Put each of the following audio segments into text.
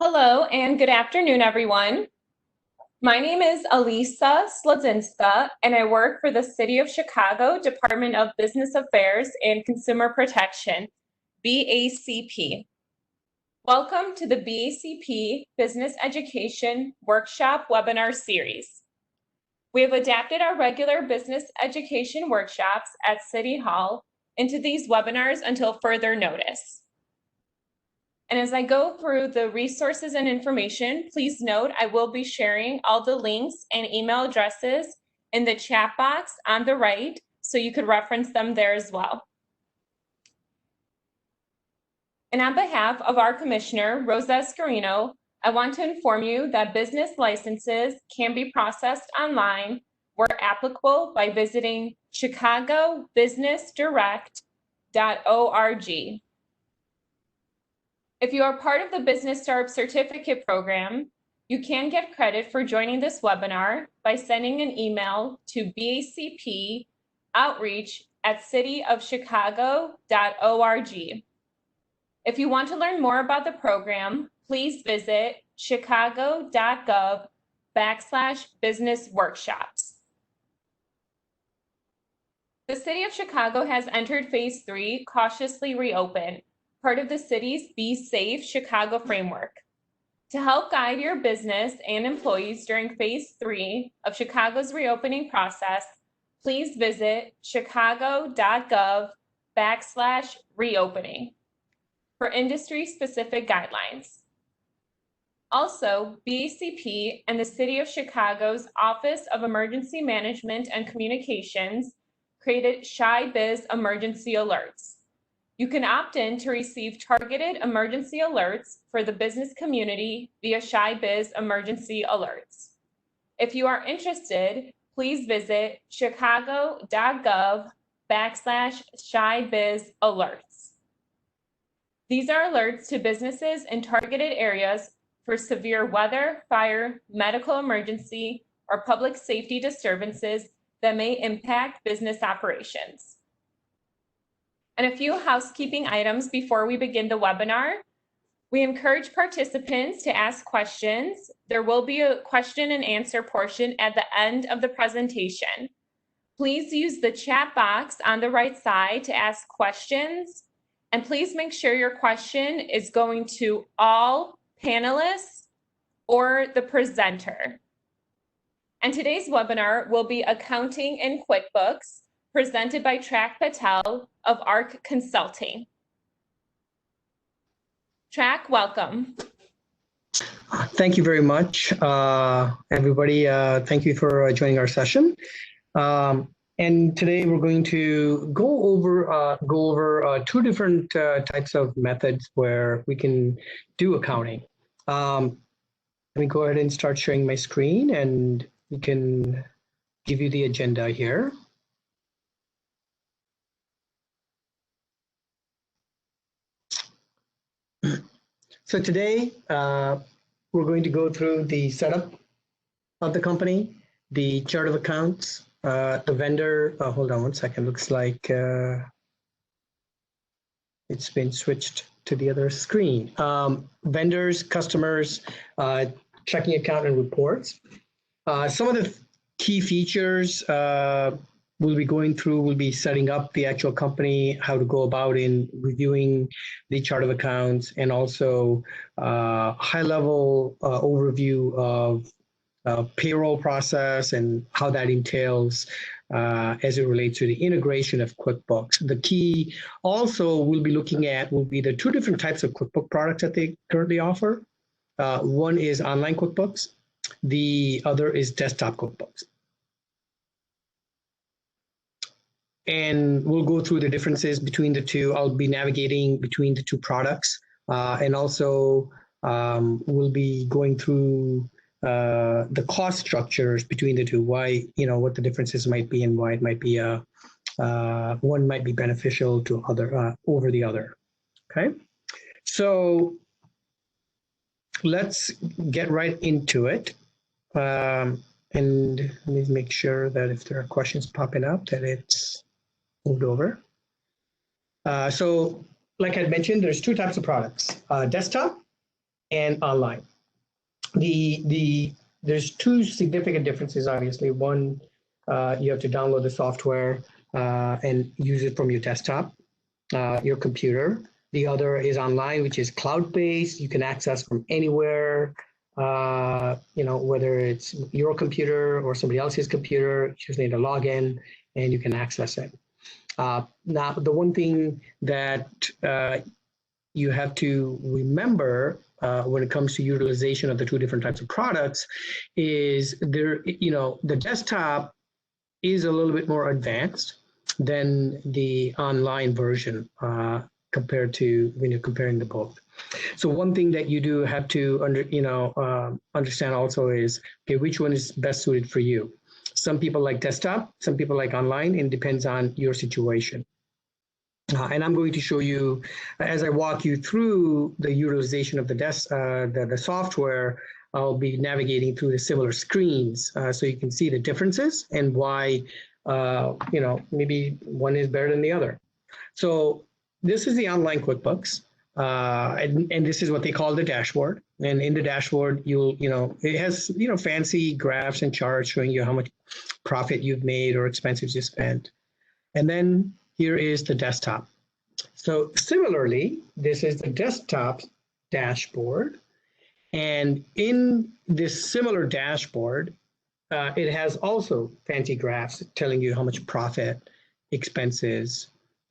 Hello and good afternoon, everyone. My name is Alisa Slodzinska, and I work for the City of Chicago Department of Business Affairs and Consumer Protection, BACP. Welcome to the BACP Business Education Workshop Webinar Series. We have adapted our regular business education workshops at City Hall into these webinars until further notice. And as I go through the resources and information, please note I will be sharing all the links and email addresses in the chat box on the right, so you could reference them there as well. And on behalf of our Commissioner, Rosa Escarino, I want to inform you that business licenses can be processed online where applicable by visiting chicagobusinessdirect.org. If you are part of the Business Startup Certificate Program, you can get credit for joining this webinar by sending an email to bacpoutreach@cityofchicago.org. If you want to learn more about the program, please visit chicago.gov/business-workshops. The City of Chicago has entered Phase 3, Cautiously Reopen, part of the city's Be Safe Chicago framework. To help guide your business and employees during Phase 3 of Chicago's reopening process, please visit chicago.gov/reopening for industry-specific guidelines. Also, BACP and the City of Chicago's Office of Emergency Management and Communications created Shy Biz Emergency Alerts. You can opt in to receive targeted emergency alerts for the business community via Shy Biz Emergency Alerts. If you are interested, please visit chicago.gov/Shy Biz Alerts. These are alerts to businesses in targeted areas for severe weather, fire, medical emergency, or public safety disturbances that may impact business operations. And a few housekeeping items before we begin the webinar. We encourage participants to ask questions. There will be a question and answer portion at the end of the presentation. Please use the chat box on the right side to ask questions. And please make sure your question is going to all panelists or the presenter. And today's webinar will be Accounting in QuickBooks, presented by Trak Patel of ARC Consulting. Trak, welcome. Thank you very much, everybody. Thank you for joining our session. And today we're going to go over two different types of methods where we can do accounting. Let me go ahead and start sharing my screen, and we can give you the agenda here. So today we're going to go through the setup of the company, the chart of accounts, the vendor. Hold on one second. Looks like it's been switched to the other screen. Vendors, customers, checking account, and reports. Some of the key features we'll be going through, we'll be setting up the actual company, how to go about in reviewing the chart of accounts, and also high-level overview of payroll process and how that entails as it relates to the integration of QuickBooks. The key also we'll be looking at will be the two different types of QuickBooks products that they currently offer. One is online QuickBooks. The other is desktop QuickBooks. And we'll go through the differences between the two. I'll be navigating between the two products. And also we'll be going through the cost structures between the two, why, what the differences might be and why it might be one might be beneficial to other over the other. Okay, so let's get right into it. And let me make sure that if there are questions popping up that it's moved over. So like I mentioned, there's two types of products, desktop and online. There's two significant differences, obviously. One, you have to download the software and use it from your desktop, your computer. The other is online, which is cloud-based. You can access from anywhere, whether it's your computer or somebody else's computer. You just need a login and you can access it. Now, the one thing that you have to remember when it comes to utilization of the two different types of products is the desktop is a little bit more advanced than the online version compared to when you're comparing the both. So one thing that you do have to understand also is, okay, which one is best suited for you? Some people like desktop, some people like online, and it depends on your situation. And I'm going to show you, as I walk you through the utilization of the software, I'll be navigating through the similar screens so you can see the differences and why, maybe one is better than the other. So this is the online QuickBooks, and this is what they call the dashboard. And in the dashboard, it has, fancy graphs and charts showing you how much profit you've made or expenses you spent. And then here is the desktop. So similarly, this is the desktop dashboard. And in this similar dashboard, it has also fancy graphs telling you how much profit, expenses,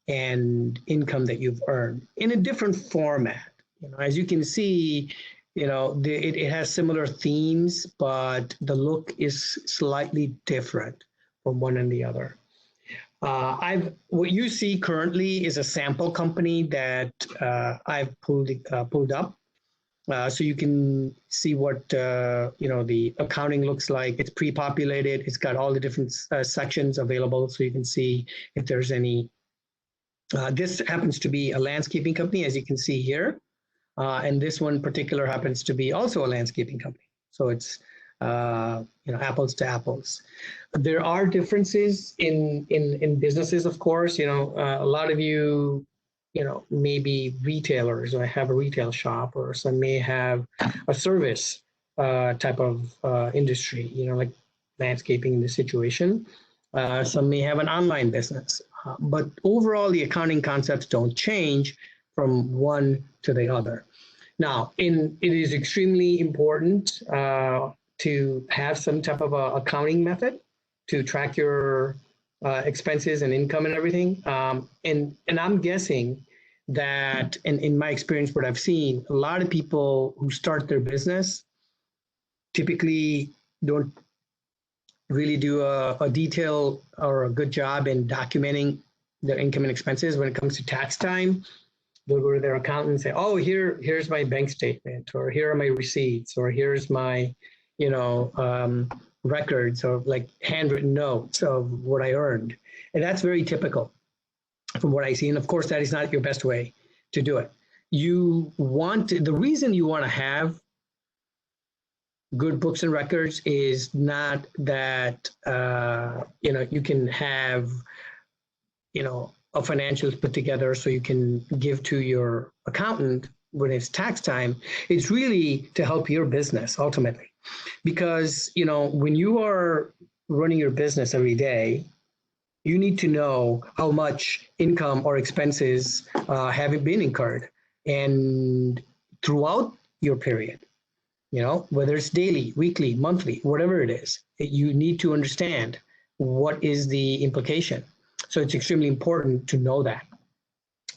and income that you've earned in a different format. As you can see, it has similar themes, but the look is slightly different from one and the other. What you see currently is a sample company that I've pulled up, so you can see what the accounting looks like. It's pre-populated. It's got all the different sections available, so you can see if there's any. This happens to be a landscaping company, as you can see here, and this one in particular happens to be also a landscaping company. So it's apples to apples. There are differences in businesses, of course. A lot of you, maybe retailers or have a retail shop, or some may have a service type of industry, like landscaping in this situation. Some may have an online business. But overall, the accounting concepts don't change from one to the other. Now, it is extremely important to have some type of a accounting method to track your expenses and income and everything. And I'm guessing that, in my experience, what I've seen, a lot of people who start their business typically don't really do a detail or a good job in documenting their income and expenses. When it comes to tax time, they'll go to their accountant and say, oh, here's my bank statement, or here are my receipts, or here's my, records of like handwritten notes of what I earned. And that's very typical from what I see. And of course, that is not your best way to do it. The reason you want to have good books and records is not that, you can have, a financials put together so you can give to your accountant when it's tax time. It's really to help your business ultimately. Because, when you are running your business every day, you need to know how much income or expenses have been incurred and throughout your period. Whether it's daily, weekly, monthly, whatever it is, you need to understand what is the implication. So it's extremely important to know that.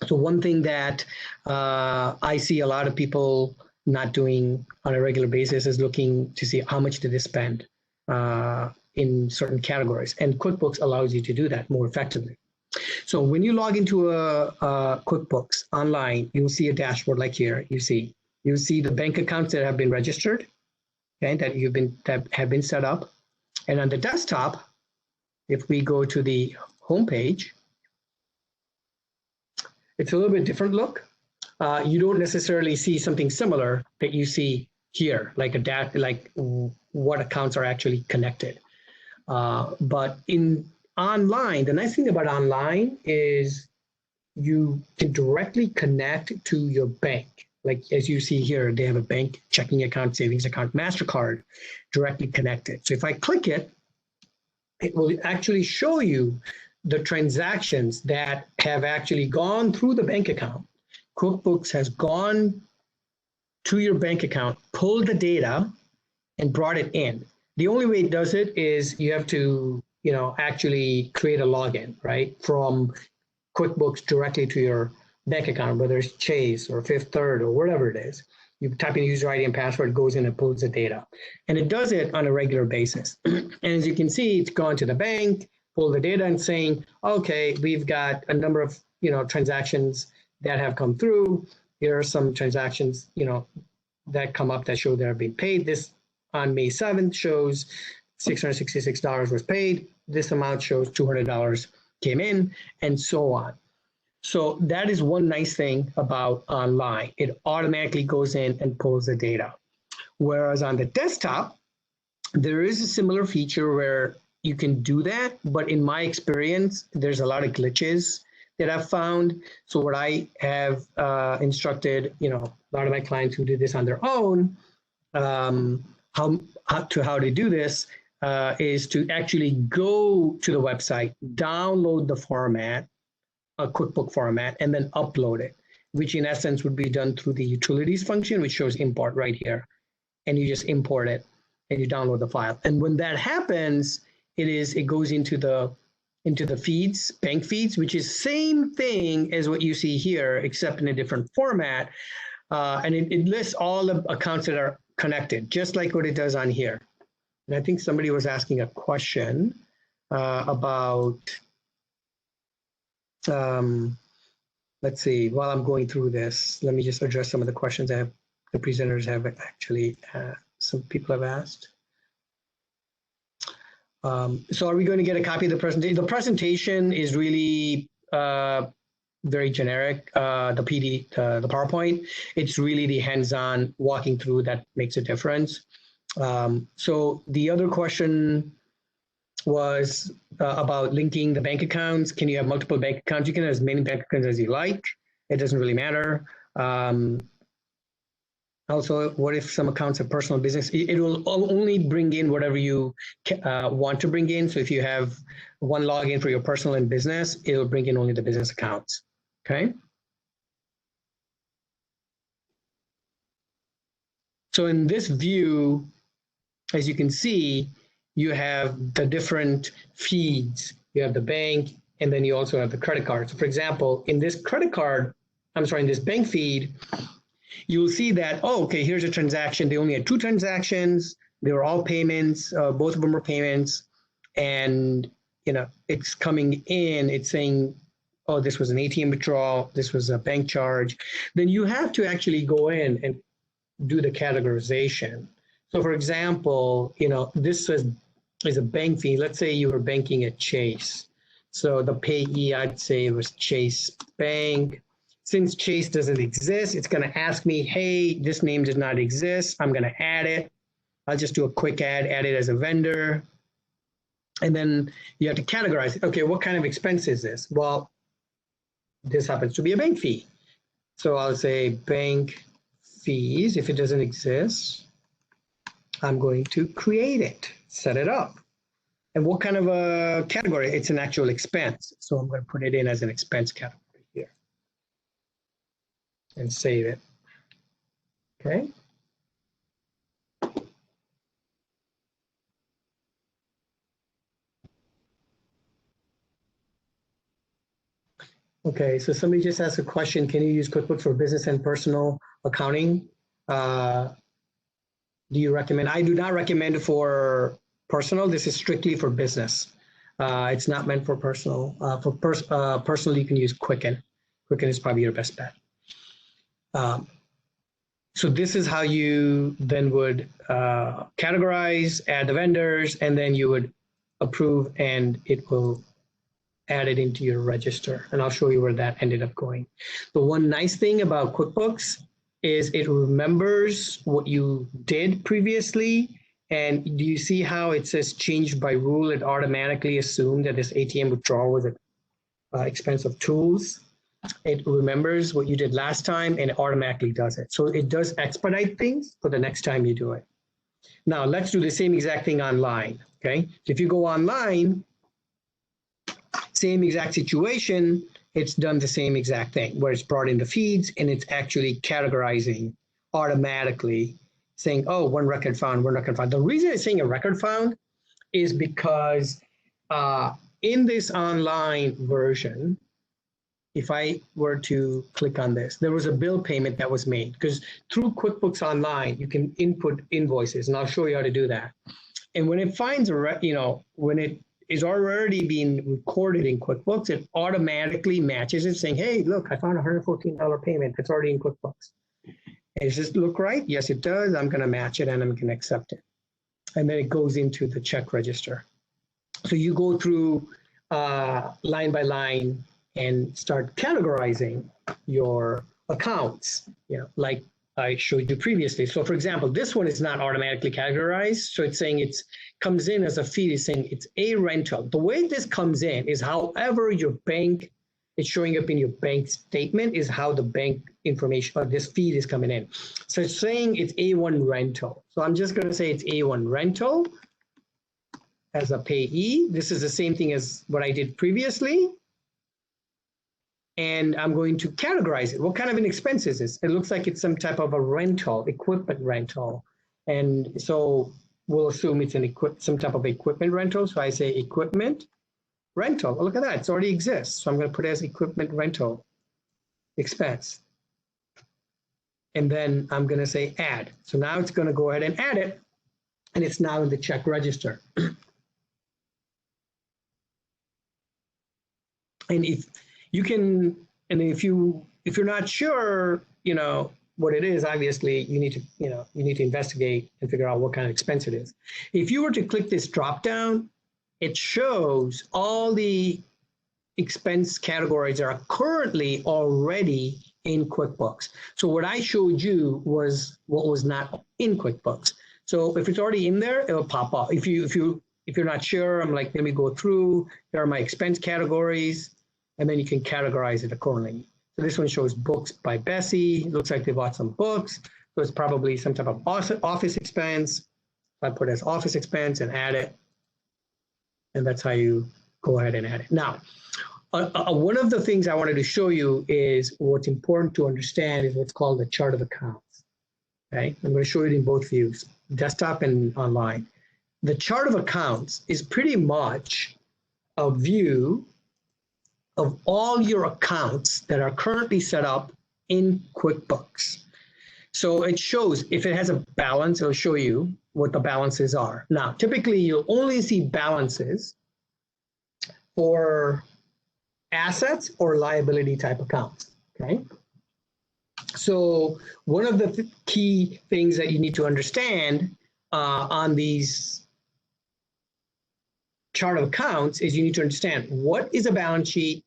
So one thing that I see a lot of people not doing on a regular basis is looking to see how much did they spend in certain categories. And QuickBooks allows you to do that more effectively. So when you log into a QuickBooks Online, you'll see a dashboard like here. You see the bank accounts that have been registered, okay, that have been set up. And on the desktop, if we go to the home page, it's a little bit different look. You don't necessarily see something similar that you see here, like what accounts are actually connected. But in online, the nice thing about online is you can directly connect to your bank, Like as you see here, they have a bank, checking account, savings account, MasterCard directly connected. So if I click it, it will actually show you the transactions that have actually gone through the bank account. QuickBooks has gone to your bank account, pulled the data, and brought it in. The only way it does it is you have to, actually create a login, right, from QuickBooks directly to your bank account, whether it's Chase or Fifth Third or whatever it is. You type in user ID and password, goes in and pulls the data. And it does it on a regular basis. And as you can see, it's gone to the bank, pulled the data and saying, okay, we've got a number of, transactions that have come through. Here are some transactions, that come up that show they're being paid. This on May 7th shows $666 was paid. This amount shows $200 came in, and so on. So that is one nice thing about online. It automatically goes in and pulls the data. Whereas on the desktop, there is a similar feature where you can do that, but in my experience, there's a lot of glitches that I've found. So what I have instructed, a lot of my clients who did this on their own, how to do this is to actually go to the website, download the format, a QuickBook format, and then upload it, which in essence would be done through the utilities function, which shows import right here. And you just import it and you download the file. And when that happens, it goes into the feeds, bank feeds, which is same thing as what you see here, except in a different format. And it lists all the accounts that are connected, just like what it does on here. And I think somebody was asking a question about, let's see, while I'm going through this, let me just address some of the questions the presenters have actually, some people have asked. So are we going to get a copy of the presentation? The presentation is really very generic, the PowerPoint. It's really the hands-on walking through that makes a difference. So the other question was about linking the bank accounts. Can you have multiple bank accounts? You can have as many bank accounts as you like. It doesn't really matter. Also, what if some accounts are personal business? It will only bring in whatever you want to bring in. So if you have one login for your personal and business, it will bring in only the business accounts, okay? So in this view, as you can see, you have the different feeds. You have the bank, and then you also have the credit card. So for example, in this in this bank feed, you'll see that, oh, okay, here's a transaction. They only had 2 transactions. They were all payments. Both of them were payments. And, it's coming in. It's saying, oh, this was an ATM withdrawal. This was a bank charge. Then you have to actually go in and do the categorization. So for example, this is a bank fee. Let's say you were banking at Chase. So the payee, I'd say, was Chase Bank. Since Chase doesn't exist, it's going to ask me, hey, this name does not exist. I'm going to add it. I'll just do a quick add it as a vendor. And then you have to categorize it. Okay, what kind of expense is this? Well, this happens to be a bank fee. So I'll say bank fees. If it doesn't exist, I'm going to create it, set it up. And what kind of a category? It's an actual expense. So I'm going to put it in as an expense category here and save it. Okay. Okay, so somebody just asked a question. Can you use QuickBooks for business and personal accounting? Do you recommend? I do not recommend it for personal. This is strictly for business. It's not meant for personal. Personal, you can use Quicken. Quicken is probably your best bet. So this is how you then would categorize, add the vendors, and then you would approve, and it will add it into your register. And I'll show you where that ended up going. The one nice thing about QuickBooks is it remembers what you did previously. And do you see how it says changed by rule? It automatically assumed that this ATM withdrawal was at expense of tools. it remembers what you did last time and it automatically does it. So it does expedite things for the next time you do it. Now let's do the same exact thing online, okay? So if you go online, same exact situation, it's done the same exact thing where it's brought in the feeds and it's actually categorizing automatically saying, oh, one record found, one record found. The reason it's saying a record found is because in this online version, if I were to click on this, there was a bill payment that was made because through QuickBooks Online, you can input invoices, and I'll show you how to do that. And when it finds when it is already being recorded in QuickBooks, it automatically matches it saying, hey, look, I found a $114 payment. It's already in QuickBooks. And does this look right? Yes, it does. I'm going to match it and I'm going to accept it. And then it goes into the check register. So you go through line by line and start categorizing your accounts, like I showed you previously. So for example, this one is not automatically categorized. So it's saying it comes in as a feed, it's saying it's a rental. The way this comes in is however your bank, it's showing up in your bank statement is how the bank information or this feed is coming in. So it's saying it's A1 rental. So I'm just going to say it's A1 rental as a payee. This is the same thing as what I did previously. And I'm going to categorize it. What kind of an expense is this? It looks like it's some type of a rental, equipment rental. And so we'll assume it's some type of equipment rental. So I say equipment rental. Oh, look at that, it already exists. So I'm going to put it as equipment rental expense. And then I'm going to say add. So now it's going to go ahead and add it. And it's now in the check register. And if you can, and if you're not sure, what it is, obviously you need to investigate and figure out what kind of expense it is. If you were to click this drop down, it shows all the expense categories that are currently already in QuickBooks. So what I showed you was what was not in QuickBooks. So if it's already in there, it'll pop up. If you're not sure, I'm like, let me go through. There are my expense categories. And then you can categorize it accordingly. So this one shows books by Bessie. Looks like they bought some books. So it's probably some type of office expense. I put as office expense and add it. And that's how you go ahead and add it. Now, one of the things I wanted to show you is what's important to understand is what's called the chart of accounts. Okay, I'm going to show you it in both views, desktop and online. The chart of accounts is pretty much a view of all your accounts that are currently set up in QuickBooks. So it shows, if it has a balance, it'll show you what the balances are. Now, typically you'll only see balances for assets or liability type accounts, okay? So one of the key things that you need to understand on these chart of accounts is you need to understand what is a balance sheet,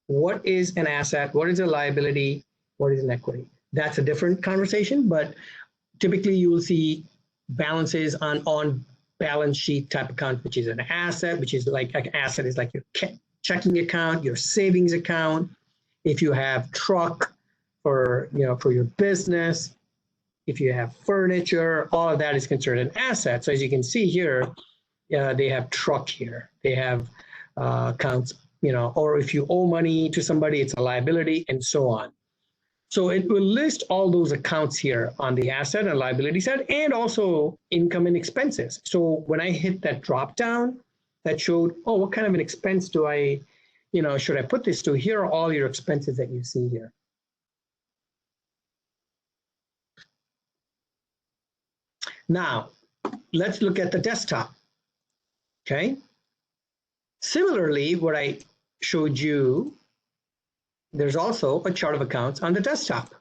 what is an asset, what is a liability, what is an equity. That's a different conversation, but typically you will see balances on balance sheet type account, which is an asset, which is like an asset is like your checking account, your savings account. If you have truck for your business, if you have furniture, all of that is considered an asset. So as you can see here, they have truck here. They have accounts, or if you owe money to somebody, it's a liability and so on. So it will list all those accounts here on the asset and liability side and also income and expenses. So when I hit that drop down, that showed, oh, what kind of an expense do I, should I put this to? Here are all your expenses that you see here. Now, let's look at the desktop, okay? Similarly, what I showed you, there's also a chart of accounts on the desktop,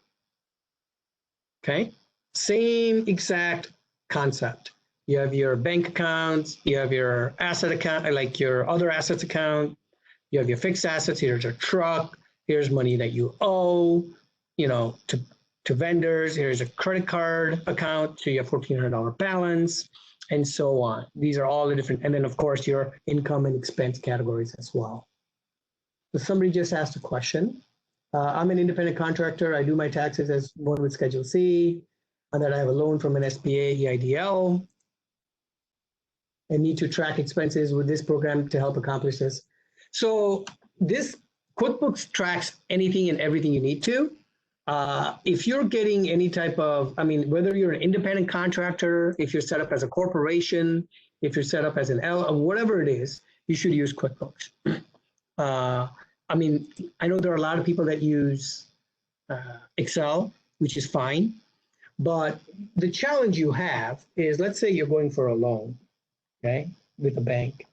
okay? Same exact concept. You have your bank accounts, you have your asset account, like your other assets account, you have your fixed assets, here's your truck, here's money that you owe, to vendors, here's a credit card account, so you have $1,400 balance, and so on. These are all the different, and then of course your income and expense categories as well. So somebody just asked a question. I'm an independent contractor. I do my taxes as one with Schedule C, and then I have a loan from an SBA EIDL. I need to track expenses with this program to help accomplish this. So this QuickBooks tracks anything and everything you need to. If you're getting any type of, I mean, whether you're an independent contractor, if you're set up as a corporation, if you're set up as an L, whatever it is, you should use QuickBooks. I mean, I know there are a lot of people that use Excel, which is fine, but the challenge you have is, let's say you're going for a loan, okay, with a bank,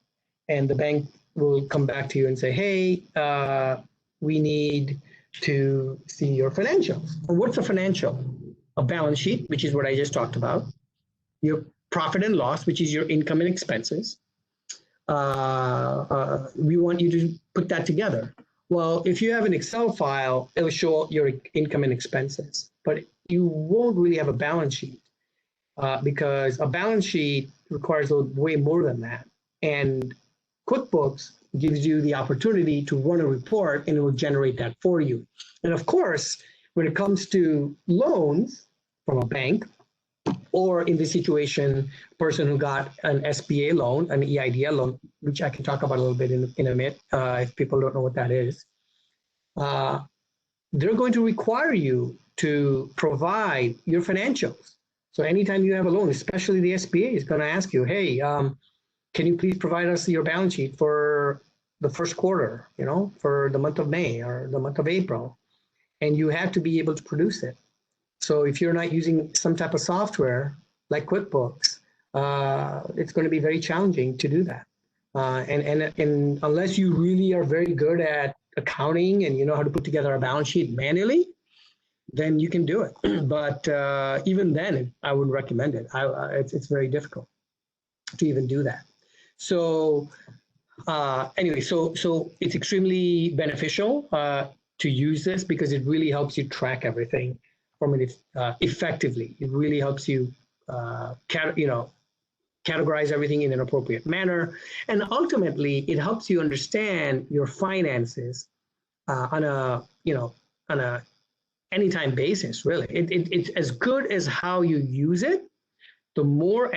and the bank will come back to you and say, hey, we need to see your financials. Well, what's a financial? A balance sheet, which is what I just talked about, your profit and loss, which is your income and expenses. We want you to put that together. Well, if you have an Excel file, it'll show your income and expenses, but you won't really have a balance sheet because a balance sheet requires way more than that. And QuickBooks gives you the opportunity to run a report and it will generate that for you. And of course, when it comes to loans from a bank, or in this situation, person who got an SBA loan, an EIDL loan, which I can talk about a little bit in a minute if people don't know what that is, they're going to require you to provide your financials. So anytime you have a loan, especially the SBA is going to ask you, hey, can you please provide us your balance sheet for the first quarter, you know, for the month of May or the month of April, and you have to be able to produce it. So if you're not using some type of software like QuickBooks, it's going to be very challenging to do that. And unless you really are very good at accounting and you know how to put together a balance sheet manually, then you can do it. But even then, I wouldn't recommend it. It's very difficult to even do that. So anyway, so it's extremely beneficial to use this because it really helps you track everything from it effectively. It really helps you, categorize everything in an appropriate manner, and ultimately, it helps you understand your finances on a anytime basis. Really, it's as good as how you use it. The more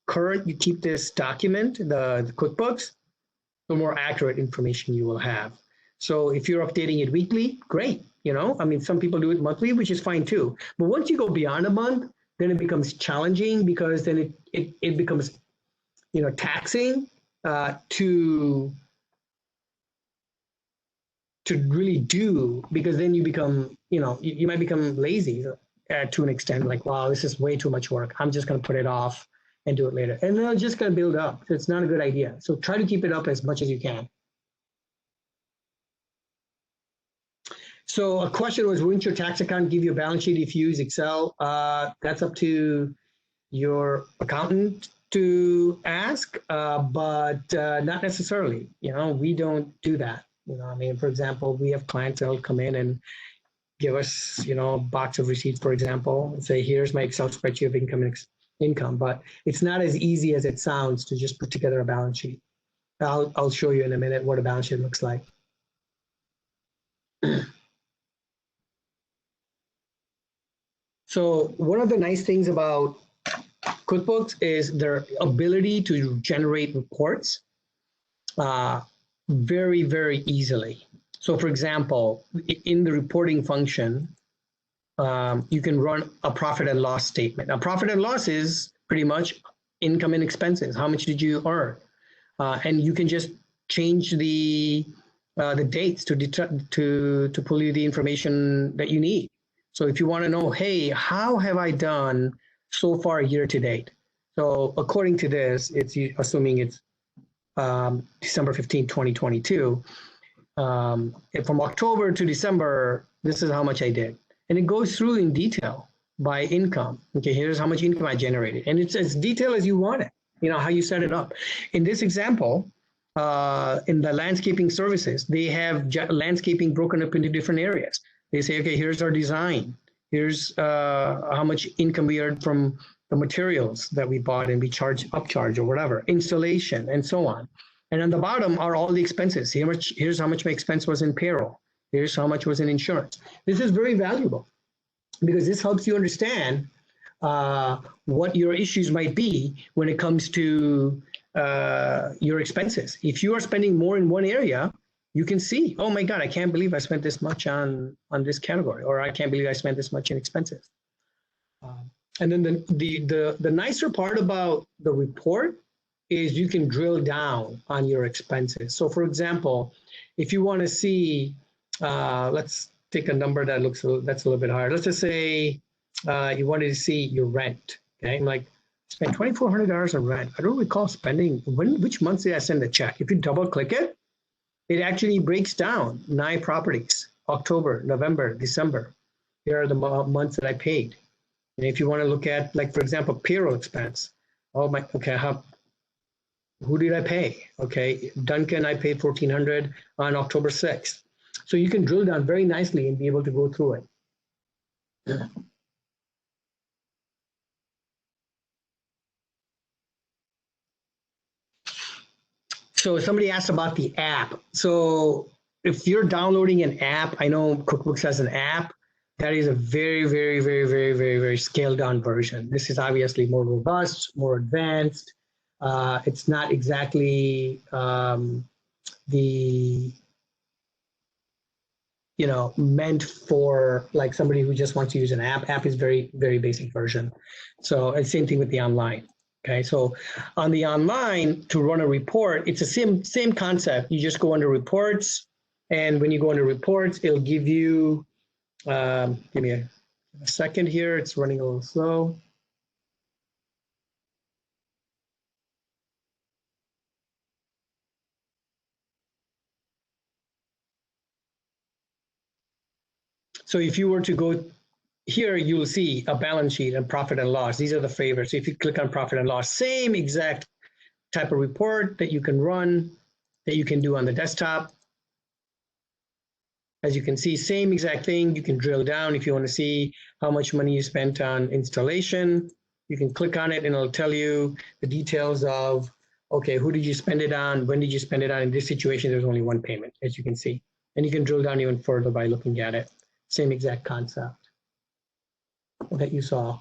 current you keep this document, the QuickBooks, the more accurate information you will have. So if you're updating it weekly, great. You know, I mean, some people do it monthly, which is fine too. But once you go beyond a month, then it becomes challenging because then it becomes, taxing to really do, because then you become, you might become lazy to an extent, like, wow, this is way too much work. I'm just going to put it off and do it later. And then it's just going to build up. So it's not a good idea. So try to keep it up as much as you can. So a question was, wouldn't your tax account give you a balance sheet if you use Excel? That's up to your accountant to ask, but not necessarily. We don't do that. I mean, for example, we have clients that will come in and give us, a box of receipts, for example, and say, here's my Excel spreadsheet of income, but it's not as easy as it sounds to just put together a balance sheet. I'll show you in a minute what a balance sheet looks like. So one of the nice things about QuickBooks is their ability to generate reports very, very easily. So for example, in the reporting function, you can run a profit and loss statement. Now, profit and loss is pretty much income and expenses. How much did you earn? And you can just change the dates to pull you the information that you need. So if you want to know, hey, how have I done so far year to date? So according to this, it's assuming it's December 15, 2022. From October to December, this is how much I did. And it goes through in detail by income. Okay, here's how much income I generated. And it's as detailed as you want it, how you set it up. In this example, in the landscaping services, they have landscaping broken up into different areas. They say, okay, here's our design. Here's how much income we earned from the materials that we bought and we upcharge or whatever, installation and so on. And on the bottom are all the expenses. Here's how much my expense was in payroll. Here's how much was in insurance. This is very valuable because this helps you understand what your issues might be when it comes to your expenses. If you are spending more in one area, you can see, oh my God, I can't believe I spent this much on this category, or I can't believe I spent this much in expenses. And then the nicer part about the report is you can drill down on your expenses. So for example, if you want to see, let's take a number that that's a little bit higher. Let's just say you wanted to see your rent. Okay, I'm like, spent $2,400 on rent. I don't recall spending, which month did I send the check? If you double click it, it actually breaks down 9 properties, October, November, December. Here are the months that I paid. And if you want to look at, like, for example, payroll expense. Oh my, okay, who did I pay? Okay, Duncan, I paid $1,400 on October 6th. So you can drill down very nicely and be able to go through it. Yeah. So somebody asked about the app. So if you're downloading an app, I know QuickBooks has an app. That is a very, very, very, very, very, very scaled down version. This is obviously more robust, more advanced. It's not exactly meant for like somebody who just wants to use an app. App is very, very basic version. So it's same thing with the online. Okay, so on the online, to run a report, it's the same concept. You just go under reports, and when you go under reports, it'll give you, give me a second here, it's running a little slow. So if you were to go here, you'll see a balance sheet and profit and loss. These are the favorites. So if you click on profit and loss, same exact type of report that you can run, that you can do on the desktop. As you can see, same exact thing. You can drill down if you want to see how much money you spent on installation. You can click on it and it'll tell you the details of, okay, who did you spend it on? When did you spend it on? In this situation, there's only one payment, as you can see. And you can drill down even further by looking at it. Same exact concept that you saw.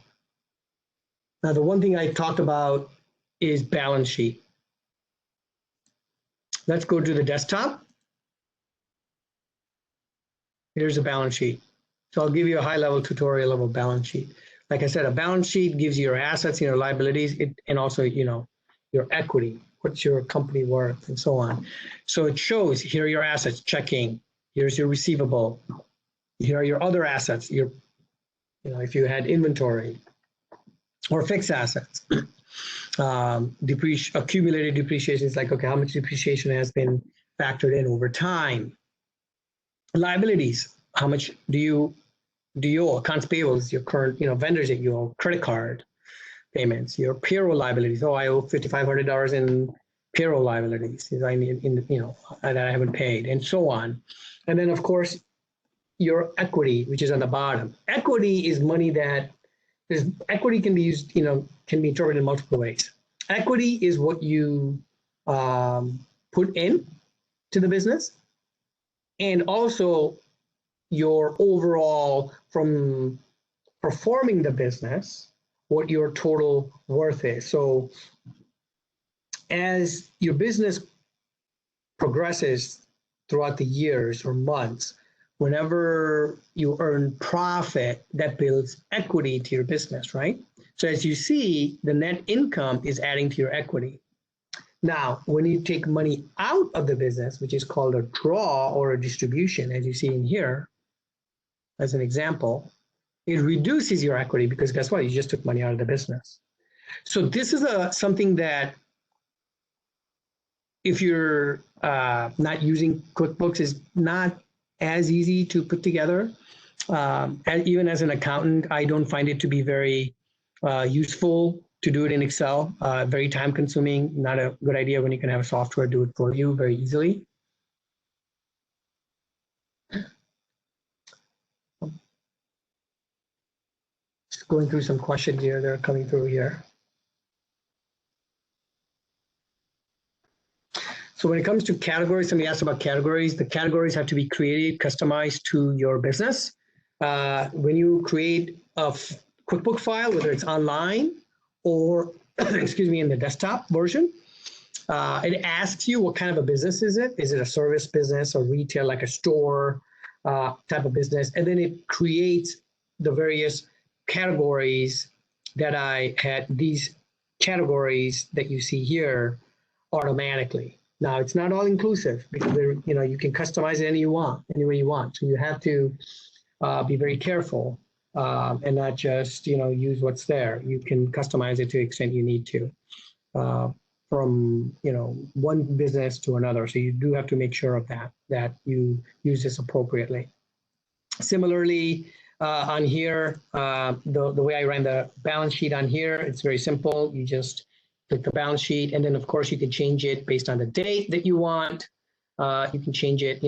Now, the one thing I talked about is balance sheet. Let's go to the desktop. Here's a balance sheet. So I'll give you a high-level tutorial of a balance sheet. Like I said, a balance sheet gives you your assets, your liabilities, and also, your equity, what's your company worth, and so on. So it shows, here are your assets, checking. Here's your receivable. Here are your other assets. If you had inventory or fixed assets. Accumulated depreciation is like, okay, how much depreciation has been factored in over time? Liabilities, how much do you owe? Accounts payables, your current, vendors that you owe, credit card payments, your payroll liabilities. Oh, I owe $5,500 in payroll liabilities that I haven't paid, and so on. And then, of course, your equity, which is on the bottom. Equity is money equity can be used, can be interpreted in multiple ways. Equity is what you put in to the business, and also your overall, from performing the business, what your total worth is. So as your business progresses throughout the years or months, whenever you earn profit, that builds equity to your business, right? So as you see, the net income is adding to your equity. Now, when you take money out of the business, which is called a draw or a distribution, as you see in here, as an example, it reduces your equity because guess what? You just took money out of the business. So this is something that if you're not using QuickBooks, is not as easy to put together. And even as an accountant, I don't find it to be very useful to do it in Excel. Very time consuming, not a good idea when you can have a software do it for you very easily. Just going through some questions here that are coming through here. So when it comes to categories, somebody asked about categories. The categories have to be created, customized to your business. When you create a QuickBooks file, whether it's online or, excuse me, in the desktop version, it asks you what kind of a business is it? Is it a service business or retail, like a store type of business? And then it creates the various categories that I had, these categories that you see here automatically. Now it's not all inclusive because you can customize it any way you want. So you have to be very careful and not just use what's there. You can customize it to the extent you need to from one business to another. So you do have to make sure of that you use this appropriately. Similarly, on here, the way I ran the balance sheet on here, it's very simple. You just click the balance sheet, and then of course you can change it based on the date that you want. You can change it,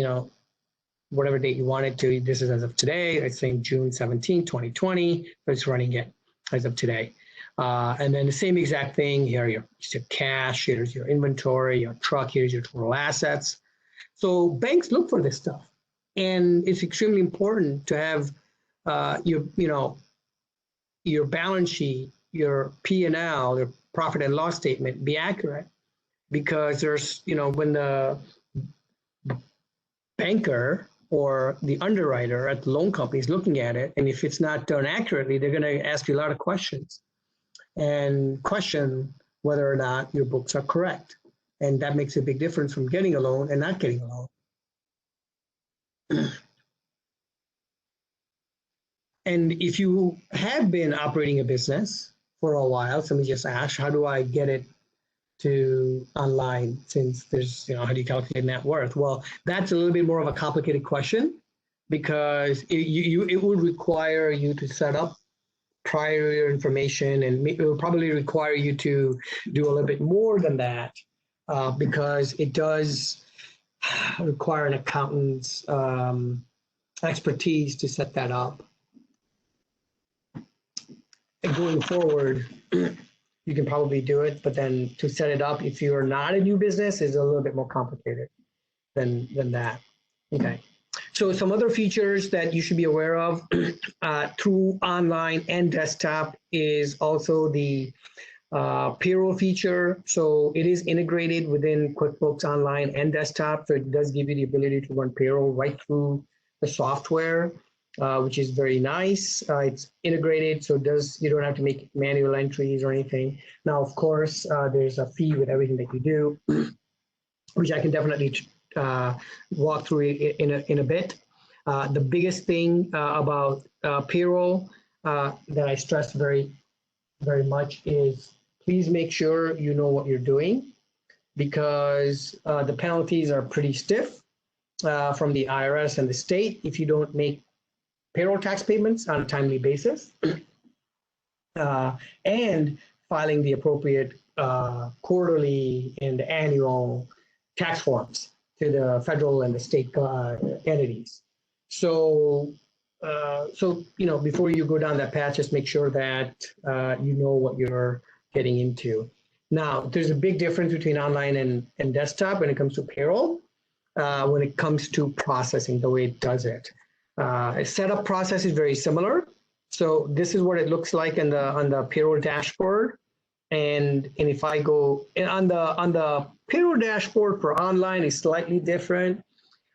whatever date you want it to. This is as of today. It's saying June 17, 2020, but it's running it as of today. And then the same exact thing here, your cash, here's your inventory, your truck, here's your total assets. So banks look for this stuff. And it's extremely important to have your balance sheet, your P&L, your profit and loss statement be accurate, because there's, when the banker or the underwriter at the loan company is looking at it, and if it's not done accurately, they're going to ask you a lot of questions and question whether or not your books are correct. And that makes a big difference from getting a loan and not getting a loan. And if you have been operating a business for a while, somebody just asked, how do I get it to online, since there's, how do you calculate net worth? Well, that's a little bit more of a complicated question, because it would require you to set up prior information, and it will probably require you to do a little bit more than that, because it does require an accountant's expertise to set that up. And going forward, you can probably do it, but then to set it up, if you're not a new business, is a little bit more complicated than that. Okay. So some other features that you should be aware of through online and desktop is also the payroll feature. So it is integrated within QuickBooks Online and desktop. So it does give you the ability to run payroll right through the software, which is very nice. It's integrated, so you don't have to make manual entries or anything. Now, of course, there's a fee with everything that you do, which I can definitely walk through in a bit. The biggest thing about payroll that I stress very, very much is please make sure you know what you're doing, because the penalties are pretty stiff from the IRS and the state if you don't make payroll tax payments on a timely basis, and filing the appropriate quarterly and annual tax forms to the federal and the state entities. So, before you go down that path, just make sure that you know what you're getting into. Now, there's a big difference between online and desktop when it comes to payroll, when it comes to processing, the way it does it. Setup process is very similar. So this is what it looks like on the payroll dashboard. And if I go on the payroll dashboard for online, is slightly different.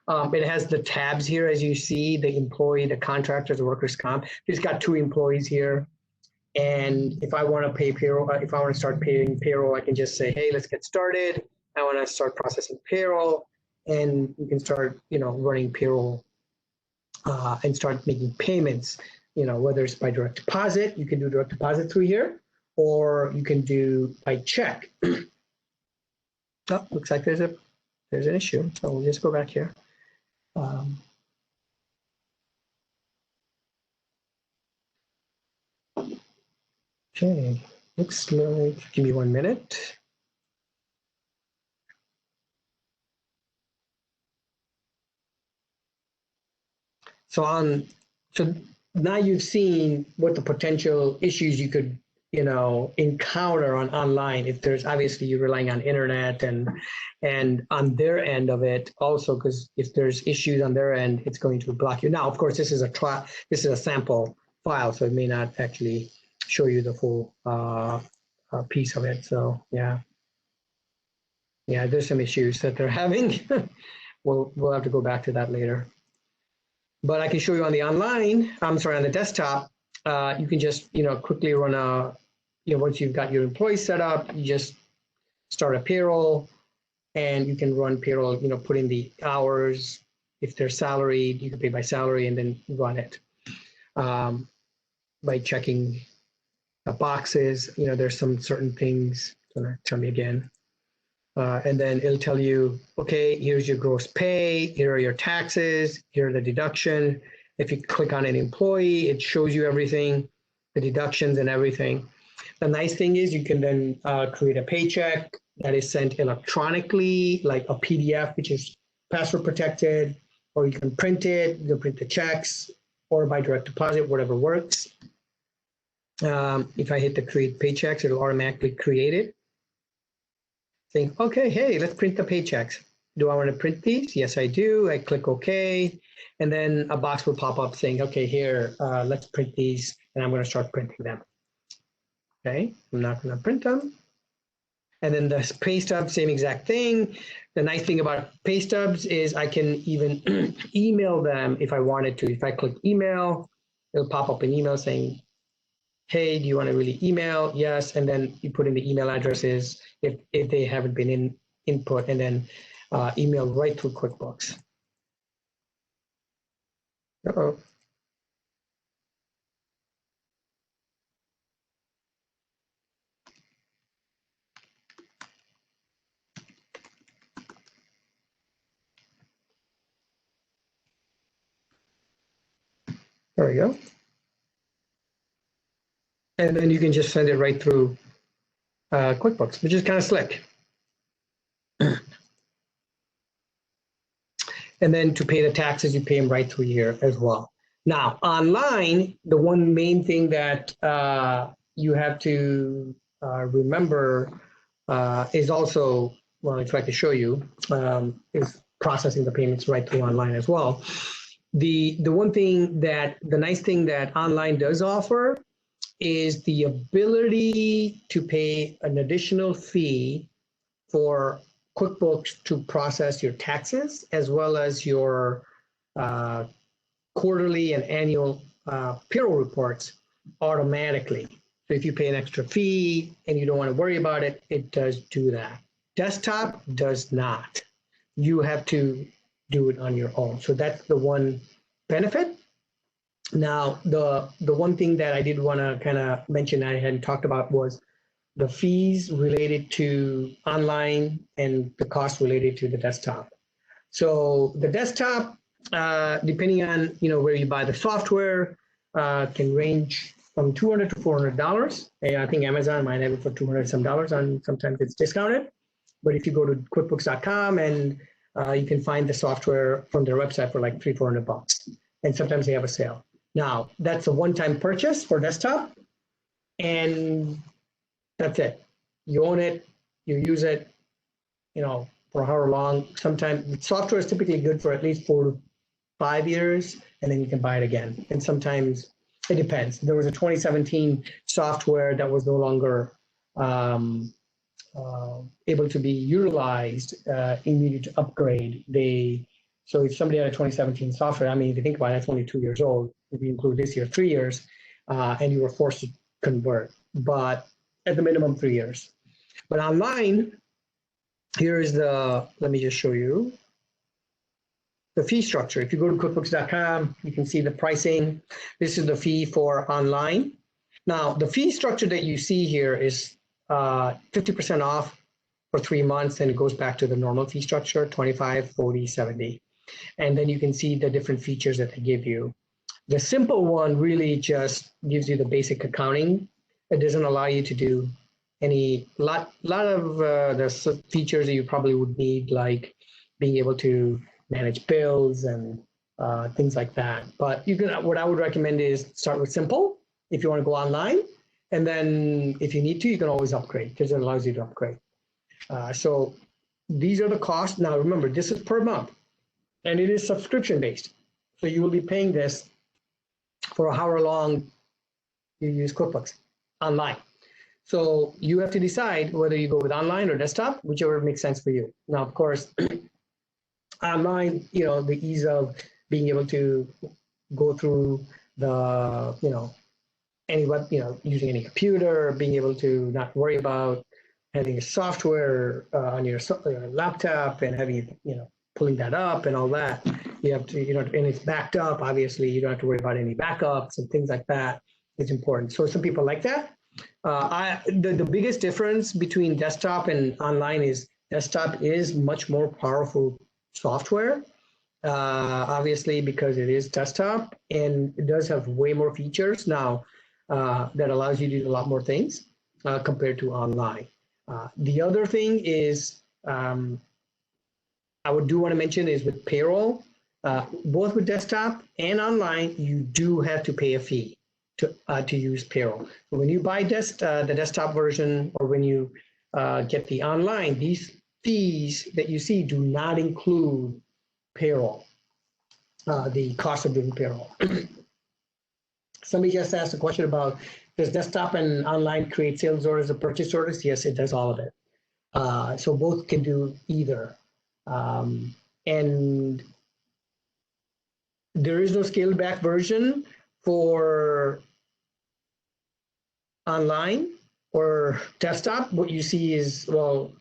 It has the tabs here, as you see, the employee, the contractors, the workers' comp. It's got 2 employees here. And if I want to pay payroll, if I want to start paying payroll, I can just say, hey, let's get started. I want to start processing payroll, and you can start, running payroll and start making payments, whether it's by direct deposit, you can do direct deposit through here, or you can do by check. Oh, looks like there's an issue. So we'll just go back here. Okay, looks like, give me 1 minute. So now you've seen what the potential issues you could encounter on online, if there's obviously you're relying on internet and on their end of it also, because if there's issues on their end, it's going to block you. Now, of course, this is a sample file, so it may not actually show you the full piece of it. So yeah, there's some issues that they're having. We'll have to go back to that later. But I can show you on the on the desktop. You can just quickly run once you've got your employees set up, you just start a payroll, and you can run payroll. Put in the hours. If they're salaried, you can pay by salary, and then run it by checking the boxes. There's some certain things. Tell me again. And then it'll tell you, okay, here's your gross pay, here are your taxes, here are the deduction. If you click on an employee, it shows you everything, the deductions and everything. The nice thing is you can then create a paycheck that is sent electronically, like a PDF, which is password protected, or you can print it, you can print the checks, or by direct deposit, whatever works. If I hit the create paychecks, it'll automatically create it. Think, okay, hey, let's print the paychecks. Do I want to print these? Yes, I do. I click OK. And then a box will pop up saying, okay, here, let's print these. And I'm going to start printing them. Okay, I'm not going to print them. And then the pay stub, same exact thing. The nice thing about pay stubs is I can even email them if I wanted to. If I click email, it'll pop up an email saying, hey, do you want to really email? Yes. And then you put in the email addresses if they haven't been input, and then email right through QuickBooks. Uh-oh. There we go. And then you can just send it right through QuickBooks, which is kind of slick. And then to pay the taxes, you pay them right through here as well. Now, online, the one main thing that you have to remember is also, well, I try to show you, is processing the payments right through online as well. The nice thing that online does offer is the ability to pay an additional fee for QuickBooks to process your taxes, as well as your quarterly and annual payroll reports automatically. So if you pay an extra fee and you don't want to worry about it, it does do that. Desktop does not. You have to do it on your own. So that's the one benefit. Now, the one thing that I did want to kind of mention I hadn't talked about was the fees related to online and the cost related to the desktop. So the desktop, depending on where you buy the software, can range from $200 to $400. And I think Amazon might have it for $200 some dollars, and sometimes it's discounted. But if you go to QuickBooks.com, and you can find the software from their website for like $300-400, and sometimes they have a sale. Now, that's a one-time purchase for desktop, and that's it. You own it, you use it, for however long. Sometimes software is typically good for at least 4 to 5 years, and then you can buy it again. And sometimes it depends. There was a 2017 software that was no longer able to be utilized, and needed to upgrade. So if somebody had a 2017 software, I mean, if you think about it, that's only 2 years old. If you include this year, 3 years, and you were forced to convert, but at the minimum 3 years. But online, here is let me just show you the fee structure. If you go to QuickBooks.com, you can see the pricing. This is the fee for online. Now, the fee structure that you see here is 50% off for 3 months, and it goes back to the normal fee structure, 25, 40, 70. And then you can see the different features that they give you. The simple one really just gives you the basic accounting. It doesn't allow you to do lot of the features that you probably would need, like being able to manage bills and things like that. But what I would recommend is start with simple if you want to go online, And then if you need to, you can always upgrade because it allows you to upgrade. So these are the costs. Now, remember, this is per month and it is subscription based. So you will be paying this for however long you use QuickBooks Online. So you have to decide whether you go with online or desktop, whichever makes sense for you. Now, of course, online, the ease of being able to go through the, any web, using any computer, being able to not worry about having a software on your laptop and having, pulling that up and all that. You have to, and it's backed up. Obviously, you don't have to worry about any backups and things like that. It's important. So some people like that. The biggest difference between desktop and online is desktop is much more powerful software, obviously, because it is desktop and it does have way more features now that allows you to do a lot more things compared to online. The other thing is I do want to mention is with payroll, both with desktop and online, you do have to pay a fee to use payroll. So when you buy the desktop version or when you get the online, these fees that you see do not include payroll, the cost of doing payroll. Somebody just asked a question about, does desktop and online create sales orders or purchase orders? Yes, it does all of it. So both can do either. And there is no scaled back version for online or desktop. What you see is, well,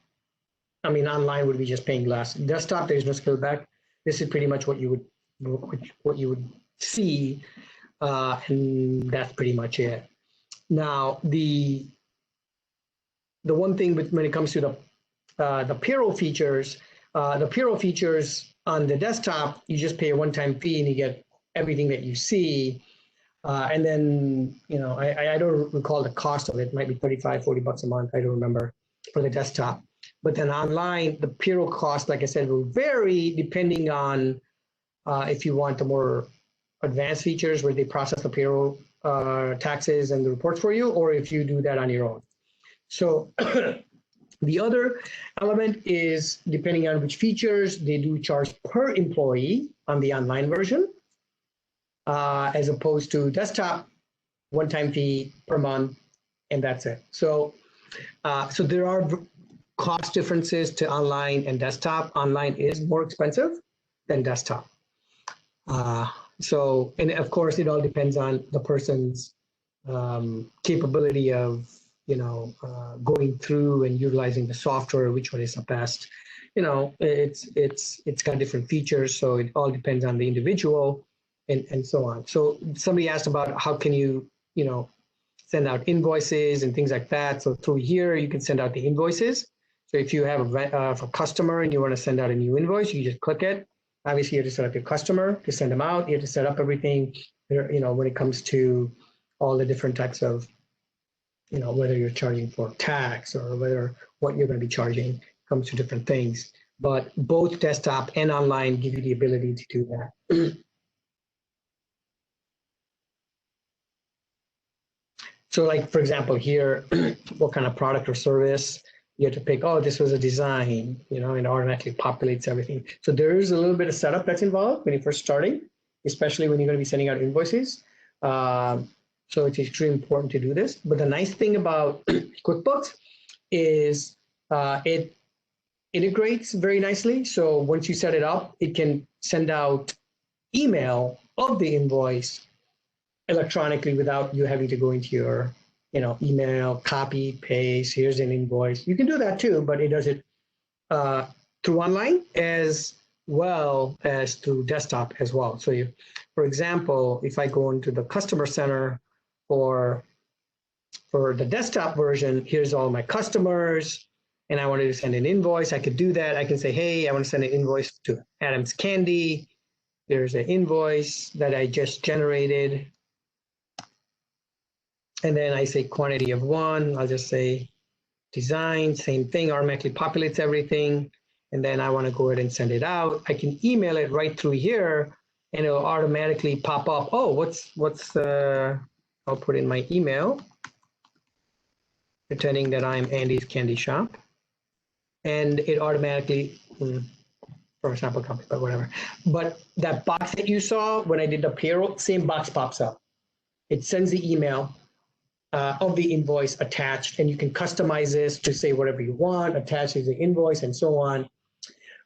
I mean, online would be just paying less. Desktop, there's no scale back. This is pretty much what you would see, and that's pretty much it. Now, the one thing when it comes to the payroll features on the desktop, you just pay a one-time fee and you get everything that you see. And then, I don't recall the cost of it. It might be $35-40 a month. I don't remember for the desktop. But then online, the payroll cost, like I said, will vary depending on if you want the more advanced features where they process the payroll taxes and the reports for you, or if you do that on your own. So the other element is depending on which features, they do charge per employee on the online version, as opposed to desktop, one-time fee per month, and that's it. So, so there are cost differences to online and desktop. Online is more expensive than desktop. So, and of course, it all depends on the person's capability of, going through and utilizing the software, which one is the best. It's got different features, so it all depends on the individual and so on. So somebody asked about how can you, send out invoices and things like that. So through here, you can send out the invoices. So if you have a customer and you want to send out a new invoice, you just click it. Obviously, you have to set up your customer to send them out. You have to set up everything, when it comes to all the different types of, whether you're charging for tax or what you're going to be charging comes to different things. But both desktop and online give you the ability to do that. So like, for example, here, what kind of product or service, you have to pick, oh, this was a design, and it automatically populates everything. So there is a little bit of setup that's involved when you're first starting, especially when you're going to be sending out invoices. So it's extremely important to do this. But the nice thing about QuickBooks is it integrates very nicely. So once you set it up, it can send out email of the invoice electronically without you having to go into your email, copy, paste, here's an invoice. You can do that too, but it does it through online as well as through desktop as well. So for example, if I go into the customer center for the desktop version, here's all my customers, and I wanted to send an invoice, I could do that. I can say, hey, I want to send an invoice to Adam's Candy. There's an invoice that I just generated. And then I say quantity of one, I'll just say design, same thing, automatically populates everything. And then I want to go ahead and send it out. I can email it right through here and it'll automatically pop up. Oh, I'll put in my email. pretending that I'm Andy's Candy Shop. And it automatically, for a sample company, but whatever. But that box that you saw when I did the payroll, same box pops up. It sends the email of the invoice attached, and you can customize this to say whatever you want, attach as the invoice and so on.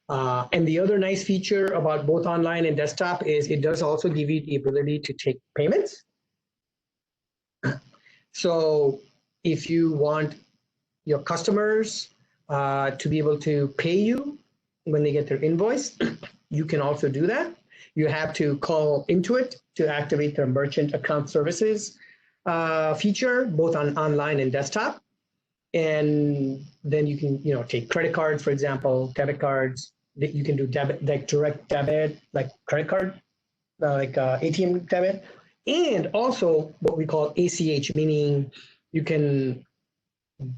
And the other nice feature about both online and desktop is it does also give you the ability to take payments. So if you want your customers to be able to pay you when they get their invoice, you can also do that. You have to call Intuit to activate their merchant account services feature, both on online and desktop. And then you can, take credit cards, for example, debit cards. You can do debit, like direct debit, like credit card, like ATM debit, and also what we call ACH, meaning you can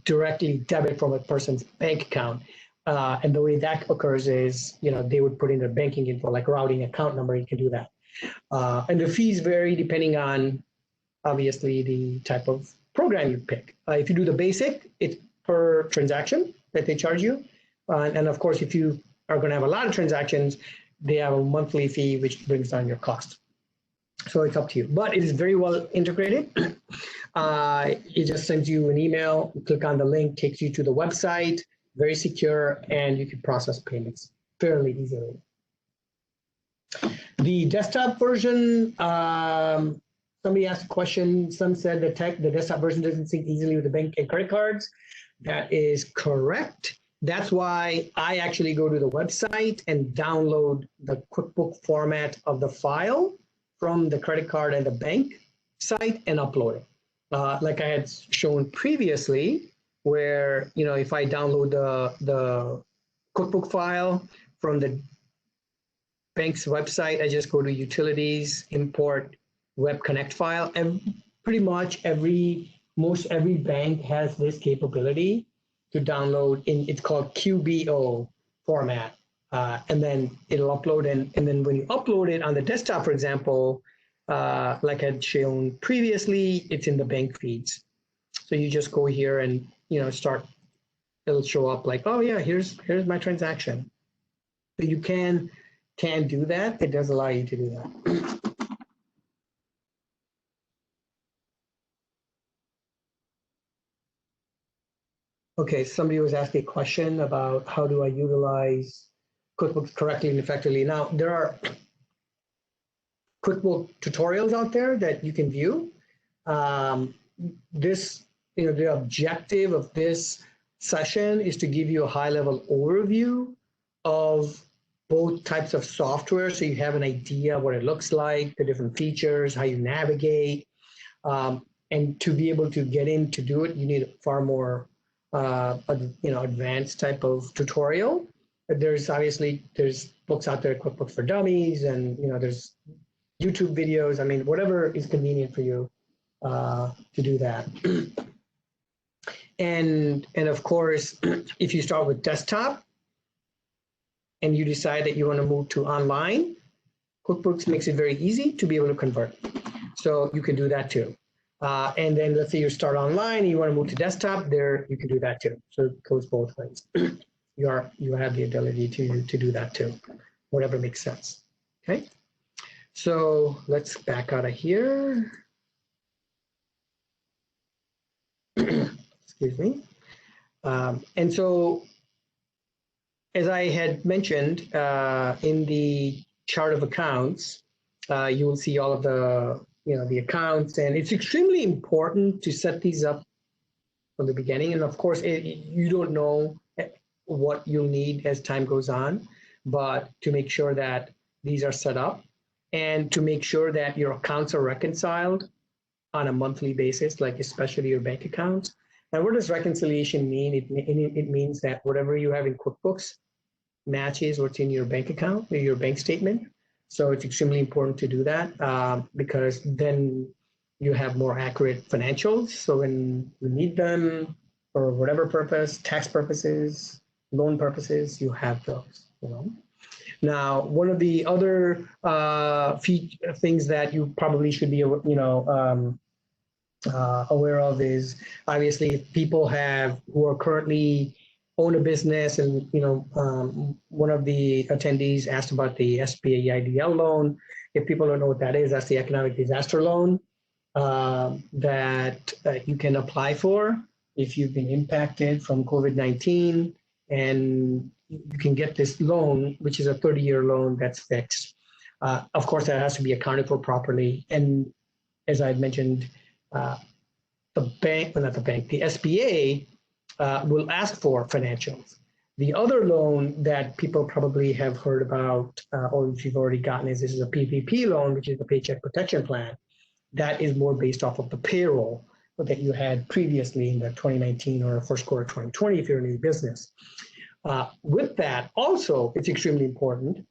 directly debit from a person's bank account. And the way that occurs is, they would put in their banking info, like routing account number, you can do that. And the fees vary depending on, obviously, the type of program you pick. If you do the basic, it's per transaction that they charge you. And of course, if you are going to have a lot of transactions, they have a monthly fee, which brings down your cost. So it's up to you, but it is very well integrated. It just sends you an email, you click on the link, takes you to the website, very secure, and you can process payments fairly easily. The desktop version, somebody asked a question. Some said the desktop version doesn't sync easily with the bank and credit cards. That is correct. That's why I actually go to the website and download the QuickBooks format of the file from the credit card and the bank site and upload it. Like I had shown previously, where, if I download the QuickBooks file from the bank's website, I just go to Utilities, Import, Web Connect file, and pretty much most every bank has this capability to download it's called QBO format. And then it'll upload, and then when you upload it on the desktop, for example, like I had shown previously, it's in the bank feeds. So you just go here and, it'll show up like, oh yeah, here's my transaction. So you can do that. It does allow you to do that. Okay, somebody was asking a question about how do I utilize QuickBooks correctly and effectively. Now, there are QuickBooks tutorials out there that you can view. The objective of this session is to give you a high-level overview of both types of software, so you have an idea what it looks like, the different features, how you navigate, and to be able to get in to do it, you need far more advanced type of tutorial. There's books out there, QuickBooks for Dummies, and there's YouTube videos. I mean, whatever is convenient for you to do that. And of course, if you start with desktop and you decide that you want to move to online, QuickBooks makes it very easy to be able to convert. So you can do that too. And then let's say you start online and you want to move to desktop, there you can do that too. So it goes both ways. You have the ability to do that too, whatever makes sense. Okay. So let's back out of here. Excuse me. And so, as I had mentioned, in the chart of accounts, you will see all of the accounts, and it's extremely important to set these up from the beginning. And of course, you don't know what you'll need as time goes on, but to make sure that these are set up and to make sure that your accounts are reconciled on a monthly basis, like especially your bank accounts. And what does reconciliation mean? It means that whatever you have in QuickBooks matches what's in your bank account or your bank statement. So it's extremely important to do that because then you have more accurate financials. So when you need them for whatever purpose, tax purposes, loan purposes, you have those. Now, one of the other things that you probably should be aware of is obviously if people who are currently own a business, and one of the attendees asked about the SBA EIDL loan. If people don't know what that is, that's the economic disaster loan that you can apply for if you've been impacted from COVID-19, and you can get this loan, which is a 30-year loan that's fixed. Of course, that has to be accounted for properly. And as I had mentioned, the SBA will ask for financials. The other loan that people probably have heard about, or if you've already gotten, is this is a PPP loan, which is the Paycheck Protection Plan. That is more based off of the payroll that you had previously in the 2019 or first quarter 2020 if you're a new business. With that, also, it's extremely important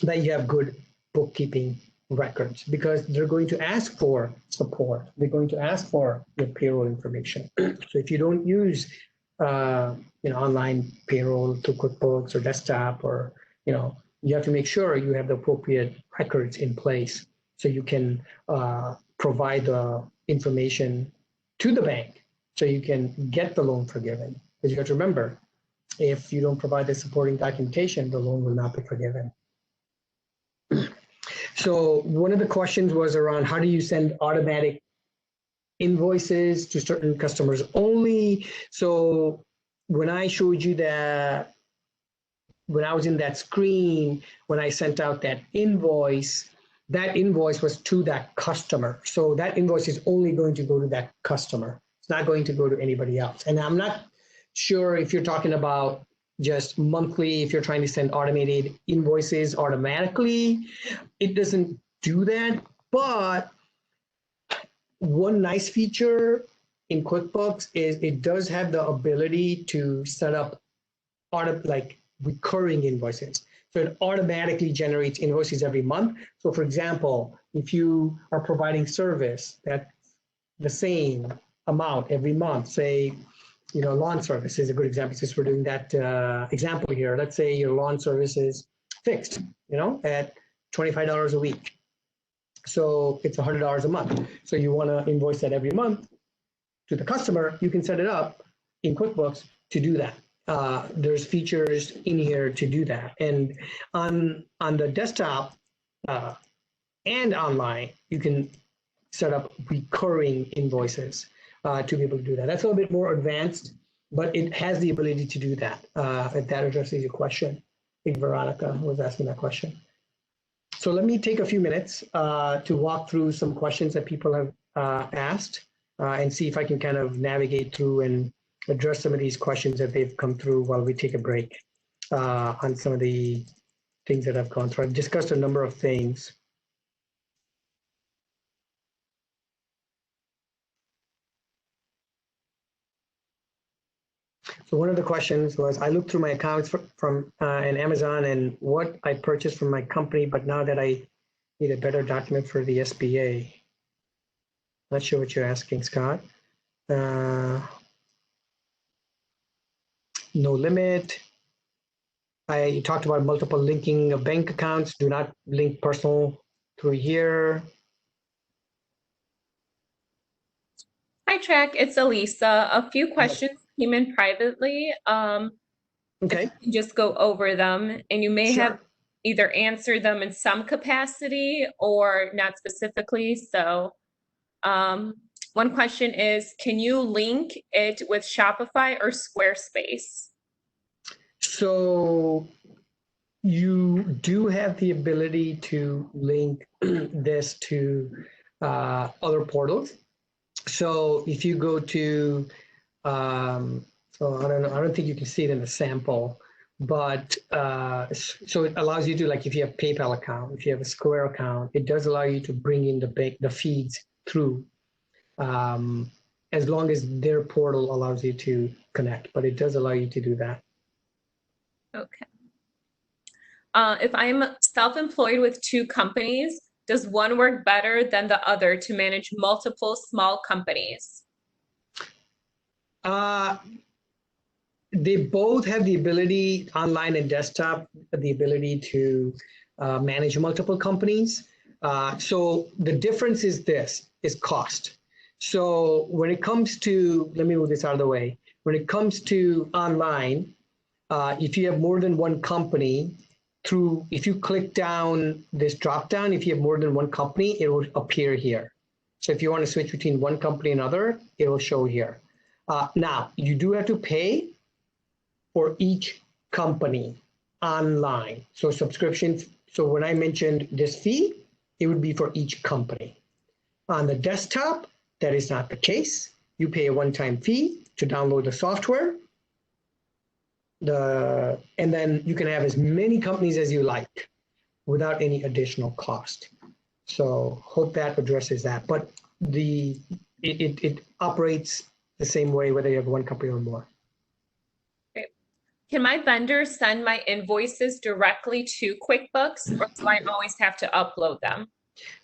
that you have good bookkeeping records, because they're going to ask for support. They're going to ask for your payroll information. So if you don't use online payroll through QuickBooks or Desktop, or you have to make sure you have the appropriate records in place so you can provide the information to the bank so you can get the loan forgiven. Because you have to remember, if you don't provide the supporting documentation, the loan will not be forgiven. So one of the questions was around how do you send automatic invoices to certain customers only. So when I showed you that, when I was in that screen, when I sent out that invoice was to that customer. So that invoice is only going to go to that customer. It's not going to go to anybody else. And I'm not sure if you're talking about just monthly, if you're trying to send automated invoices automatically, it doesn't do that. But one nice feature in QuickBooks is it does have the ability to set up recurring invoices. So it automatically generates invoices every month. So for example, if you are providing service that's the same amount every month, say, lawn service is a good example since we're doing that example here. Let's say your lawn service is fixed, at $25 a week. So it's $100 a month. So you want to invoice that every month to the customer. You can set it up in QuickBooks to do that. There's features in here to do that. And on the desktop and online, you can set up recurring invoices to be able to do that. That's a little bit more advanced, but it has the ability to do that. If that addresses your question. I think Veronica was asking that question. So let me take a few minutes to walk through some questions that people have asked and see if I can kind of navigate through and address some of these questions that they've come through while we take a break on some of the things that I've gone through. I've discussed a number of things. So one of the questions was, I looked through my accounts from an Amazon and what I purchased from my company, but now that I need a better document for the SBA. Not sure what you're asking, Scott. No limit. You talked about multiple linking of bank accounts. Do not link personal through here. Hi, Trak. It's Elisa. A few questions came in privately. Okay. Just go over them, and you may have either answered them in some capacity or not specifically. So one question is, can you link it with Shopify or Squarespace? So you do have the ability to link this to other portals. So if you go to, so I don't know, I don't think you can see it in the sample, but so it allows you to, like, if you have a PayPal account, if you have a Square account, it does allow you to bring in the feeds through, as long as their portal allows you to connect, but it does allow you to do that. Okay. If I'm self-employed with two companies, does one work better than the other to manage multiple small companies? They both have the ability, online and desktop, the ability to manage multiple companies. So the difference is cost. So when it comes to, let me move this out of the way. When it comes to online, if you have more than one company, if you click down this drop down, if you have more than one company, it will appear here. So if you want to switch between one company and another, it will show here. Now, you do have to pay for each company online. So subscriptions, so when I mentioned this fee, it would be for each company. On the desktop, that is not the case. You pay a one-time fee to download the software. And then you can have as many companies as you like without any additional cost. So hope that addresses that. But it operates the same way whether you have one company or more. Okay. Can my vendors send my invoices directly to QuickBooks, or do I always have to upload them?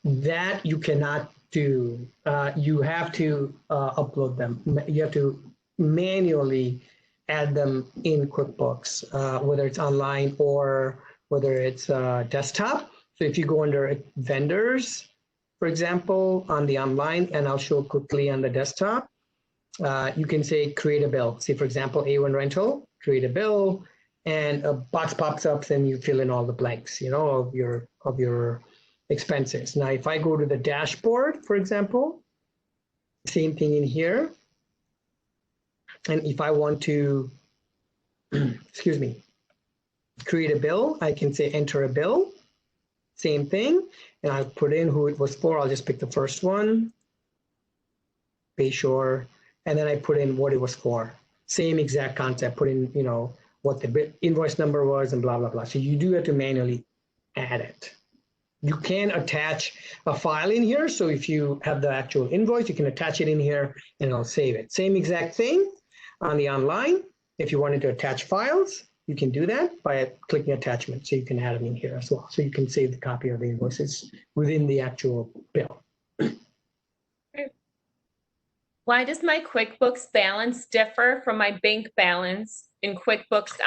That you cannot do. You have to upload them. You have to manually add them in QuickBooks, whether it's online or whether it's desktop. So if you go under vendors, for example, on the online, and I'll show quickly on the desktop, you can say create a bill. Say, for example, A1 rental, create a bill, and a box pops up, and you fill in all the blanks, you know, of your expenses. Now, if I go to the dashboard, for example, same thing in here. And if I want to, excuse me, create a bill, I can say enter a bill, same thing. And I'll put in who it was for. I'll just pick the first one, Bayshore, and then I put in what it was for. Same exact concept, put in, you know, what the invoice number was and blah, blah, blah. So you do have to manually add it. You can attach a file in here. So if you have the actual invoice, you can attach it in here and it'll save it. Same exact thing on the online. If you wanted to attach files, you can do that by clicking attachment. So you can add them in here as well. So you can save the copy of the invoices within the actual bill. Why does my QuickBooks balance differ from my bank balance in QuickBooks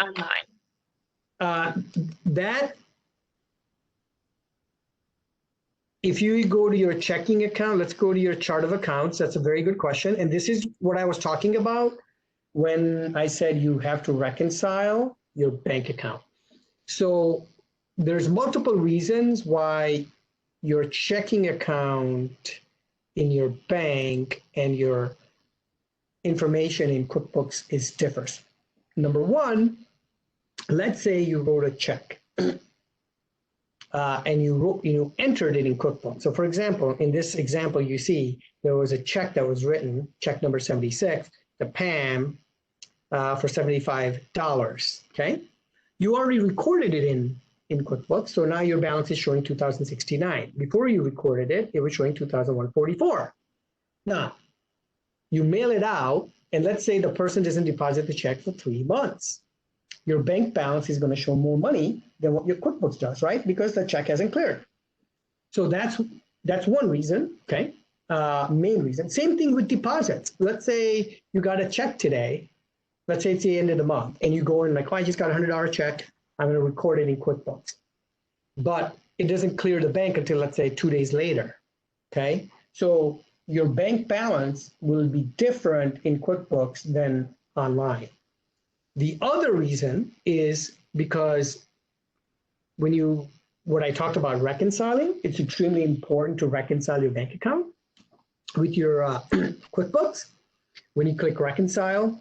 Online? If you go to your checking account, let's go to your chart of accounts. That's a very good question. And this is what I was talking about when I said you have to reconcile your bank account. So there's multiple reasons why your checking account in your bank and your information in QuickBooks is differs. Number one, let's say you wrote a check and you entered it in QuickBooks. So for example, in this example, you see there was a check that was written, check number 76, to Pam for $75, okay? You already recorded it in QuickBooks, so now your balance is showing $2,069. Before you recorded it, it was showing $2,144. Now, you mail it out, and let's say the person doesn't deposit the check for 3 months. Your bank balance is going to show more money than what your QuickBooks does, right? Because the check hasn't cleared. So that's one reason, okay? Main reason. Same thing with deposits. Let's say you got a check today. Let's say it's the end of the month, and you go in like, oh, I just got a $100 check. I'm going to record it in QuickBooks. But it doesn't clear the bank until, let's say, 2 days later, okay? So your bank balance will be different in QuickBooks than online. The other reason is because what I talked about reconciling, it's extremely important to reconcile your bank account with your QuickBooks. When you click reconcile,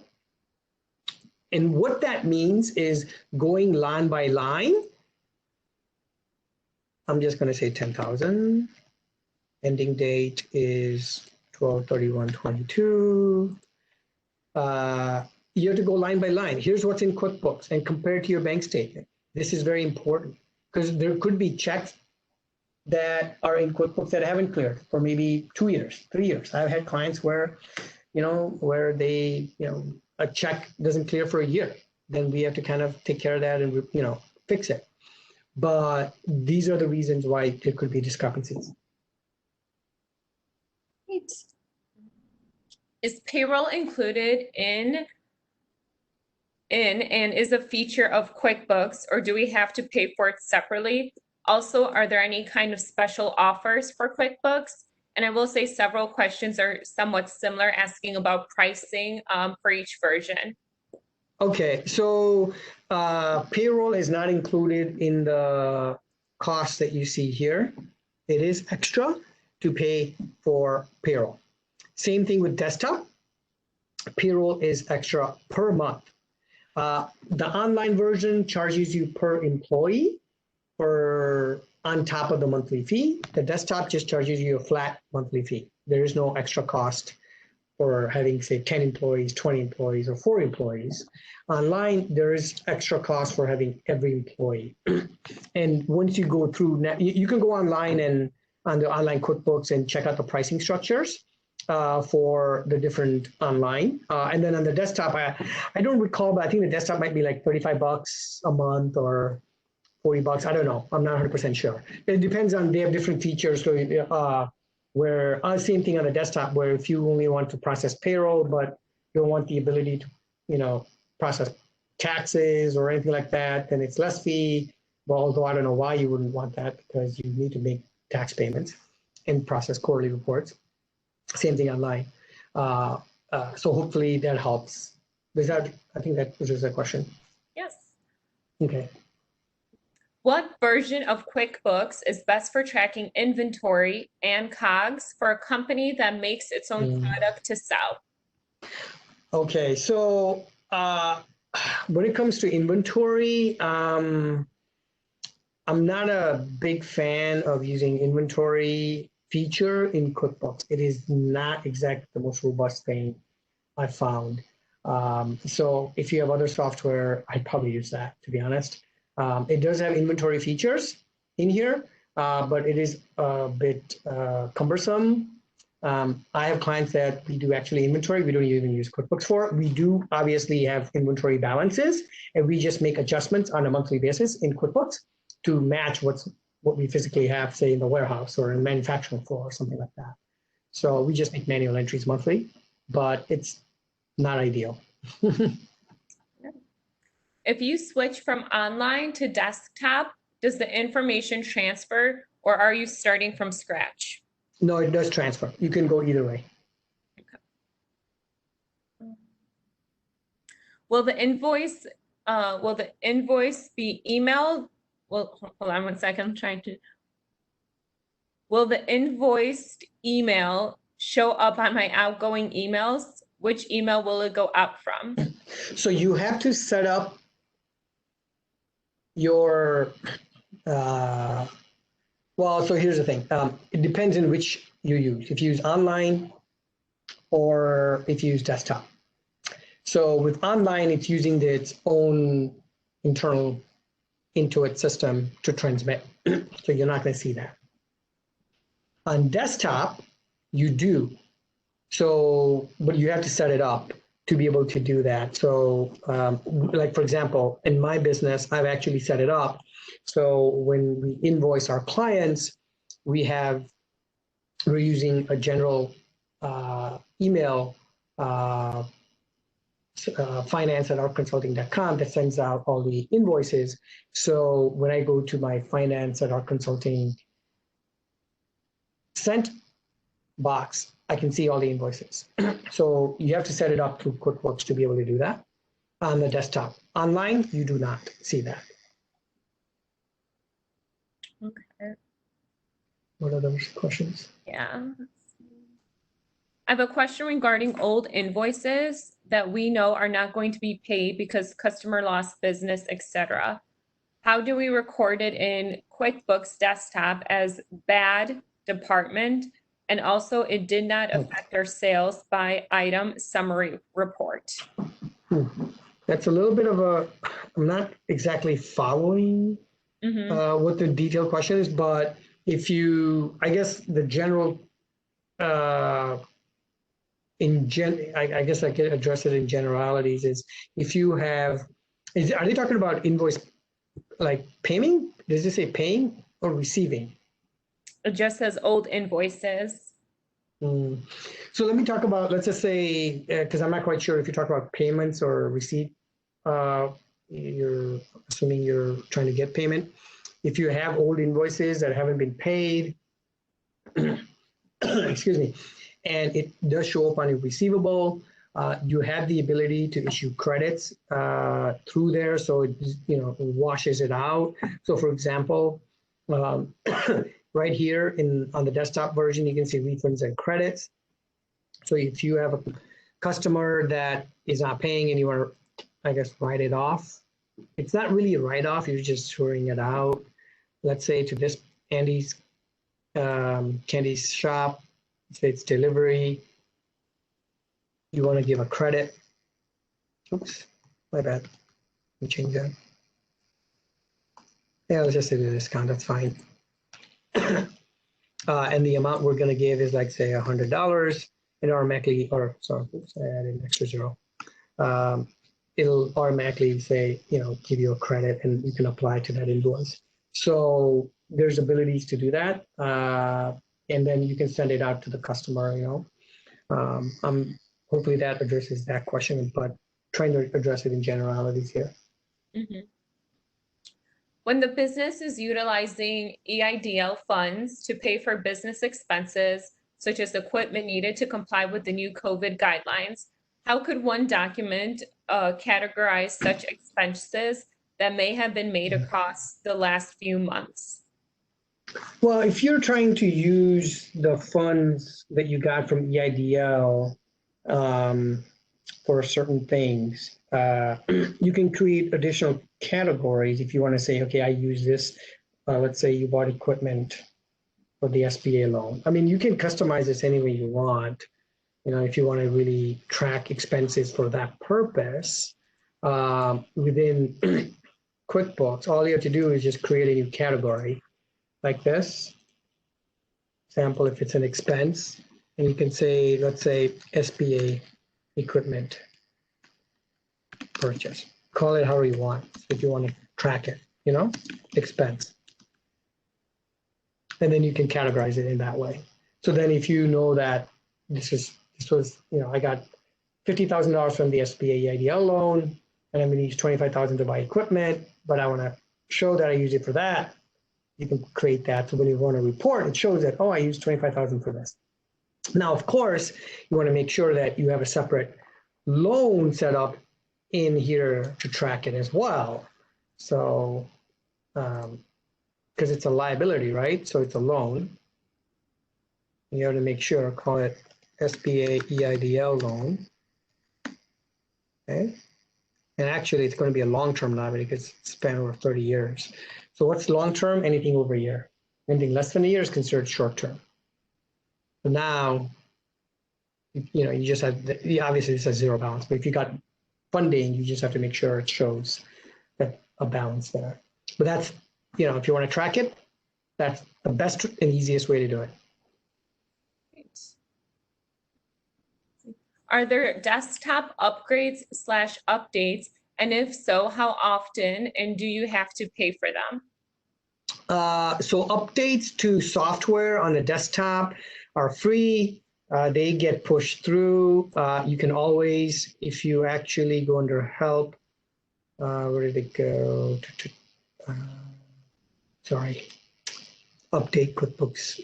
and what that means is going line by line. I'm just going to say 10,000. Ending date is 12/31/22. You have to go line by line. Here's what's in QuickBooks and compare it to your bank statement. This is very important because there could be checks that are in QuickBooks that haven't cleared for maybe 2 years, 3 years. I've had clients where, where they, a check doesn't clear for a year. Then we have to kind of take care of that and, fix it. But these are the reasons why there could be discrepancies. Right. Is payroll included in and is a feature of QuickBooks, or do we have to pay for it separately? Also, are there any kind of special offers for QuickBooks? And I will say several questions are somewhat similar, asking about pricing for each version. Okay, so payroll is not included in the cost that you see here. It is extra to pay for payroll. Same thing with desktop. Payroll is extra per month. The online version charges you per employee on top of the monthly fee. The desktop just charges you a flat monthly fee. There is no extra cost for having, say, 10 employees, 20 employees, or 4 employees. Online, there is extra cost for having every employee. And once you go through, you can go online and on the online QuickBooks and check out the pricing structures for the different online. And then on the desktop, I don't recall, but I think the desktop might be like $35 a month or $40. I don't know. I'm not 100% sure. It depends on, they have different features. So where same thing on the desktop, where if you only want to process payroll, but you don't want the ability to, process taxes or anything like that, then it's less fee. Well, although I don't know why you wouldn't want that, because you need to make tax payments and process quarterly reports. Same thing online. So hopefully that helps. I think that was a question. Yes. Okay. What version of QuickBooks is best for tracking inventory and COGS for a company that makes its own product to sell? Okay, so when it comes to inventory, I'm not a big fan of using inventory feature in QuickBooks. It is not exactly the most robust thing I've found. So if you have other software, I'd probably use that, to be honest. It does have inventory features in here, but it is a bit cumbersome. I have clients that we do actually inventory. We don't even use QuickBooks for it. We do obviously have inventory balances, and we just make adjustments on a monthly basis in QuickBooks to match what we physically have, say, in the warehouse or in the manufacturing floor or something like that. So we just make manual entries monthly, but it's not ideal. If you switch from online to desktop, does the information transfer, or are you starting from scratch? No, it does transfer. You can go either way. Okay. Will the invoice be emailed? Well, hold on one second. I'm trying to. Will the invoiced email show up on my outgoing emails? Which email will it go out from? So you have to set up your, well, so here's the thing. It depends on which you use. If you use online or if you use desktop. So with online, it's using its own internal Intuit system to transmit. So you're not going to see that. On desktop, you do. So, but you have to set it up to be able to do that. So like, for example, in my business, I've actually set it up. So when we invoice our clients, we're using a general email, finance@arcconsulting.com, that sends out all the invoices. So when I go to my finance@arcconsulting sent box, I can see all the invoices. So you have to set it up through QuickBooks to be able to do that on the desktop. Online, you do not see that. Okay. What are those questions? Yeah. I have a question regarding old invoices that we know are not going to be paid because customer lost business, etc. How do we record it in QuickBooks Desktop as bad department? And also, it did not affect our sales by item summary report. That's a little bit of a, I'm not exactly following what the detailed question is, but if you, I guess the general, I guess I can address it in generalities, is if you have, are they talking about invoice like paying? Does it say paying or receiving? It just says old invoices. So let me talk about, let's just say, because I'm not quite sure if you talk about payments or receipt, you're assuming you're trying to get payment. If you have old invoices that haven't been paid, excuse me, and it does show up on your receivable. You have the ability to issue credits through there, so it washes it out. So, for example, right here on the desktop version, you can see refunds and credits. So if you have a customer that is not paying and you want to, I guess, write it off, it's not really a write-off, you're just throwing it out. Let's say to this Andy's candy shop, say it's delivery, you want to give a credit. Oops, my bad. Let me change that. Yeah, let's just say the discount, that's fine. And the amount we're going to give is like, say, $100, and automatically, or sorry, oops, I added an extra zero. It'll automatically say, give you a credit, and you can apply to that invoice. So there's abilities to do that, and then you can send it out to the customer. Hopefully that addresses that question, but trying to address it in generalities here. Mm-hmm. When the business is utilizing EIDL funds to pay for business expenses, such as equipment needed to comply with the new COVID guidelines, how could one document categorize such expenses that may have been made across the last few months? Well, if you're trying to use the funds that you got from EIDL for certain things, you can create additional categories if you want to say, okay, I use this. Let's say you bought equipment for the SBA loan. I mean, you can customize this any way you want. If you want to really track expenses for that purpose within QuickBooks, all you have to do is just create a new category like this. Example, if it's an expense, and you can say, let's say SBA equipment purchase. Call it however you want if you want to track it, expense. And then you can categorize it in that way. So then if you know that this was, I got $50,000 from the SBA EIDL loan, and I'm going to use $25,000 to buy equipment, but I want to show that I use it for that, you can create that. So when you want to report, it shows that, oh, I used $25,000 for this. Now, of course, you want to make sure that you have a separate loan set up in here to track it as well. So, because it's a liability, right? So it's a loan. You have to make sure, call it SBA EIDL loan. Okay. And actually, it's going to be a long-term liability because it's spent over 30 years. So what's long-term? Anything over a year. Anything less than a year is considered short-term. So now, you just have, obviously this has zero balance, but if you got funding, you just have to make sure it shows that a balance there. But that's, if you want to track it, that's the best and easiest way to do it. Are there desktop upgrades/updates? And if so, how often? And do you have to pay for them? So updates to software on the desktop are free. They get pushed through. You can always, if you actually go under help, where did it go? Sorry, update QuickBooks,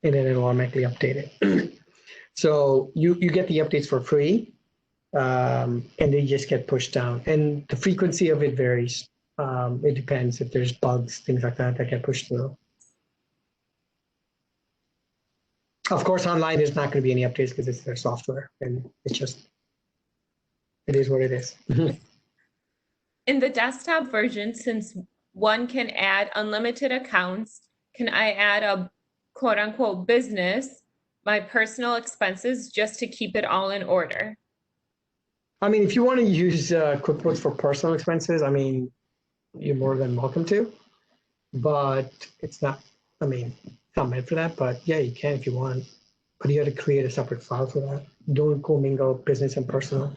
and then it'll automatically update it. So you get the updates for free, and they just get pushed down. And the frequency of it varies. It depends if there's bugs, things like that get pushed through. Of course, online there's not going to be any updates because it's their software, and it is what it is. In the desktop version, since one can add unlimited accounts, can I add a quote unquote business, my personal expenses, just to keep it all in order? I mean, if you want to use QuickBooks for personal expenses, I mean, you're more than welcome to, but it's not, I mean, it's not meant for that, but yeah, you can if you want, but you have to create a separate file for that. Don't commingle business and personal.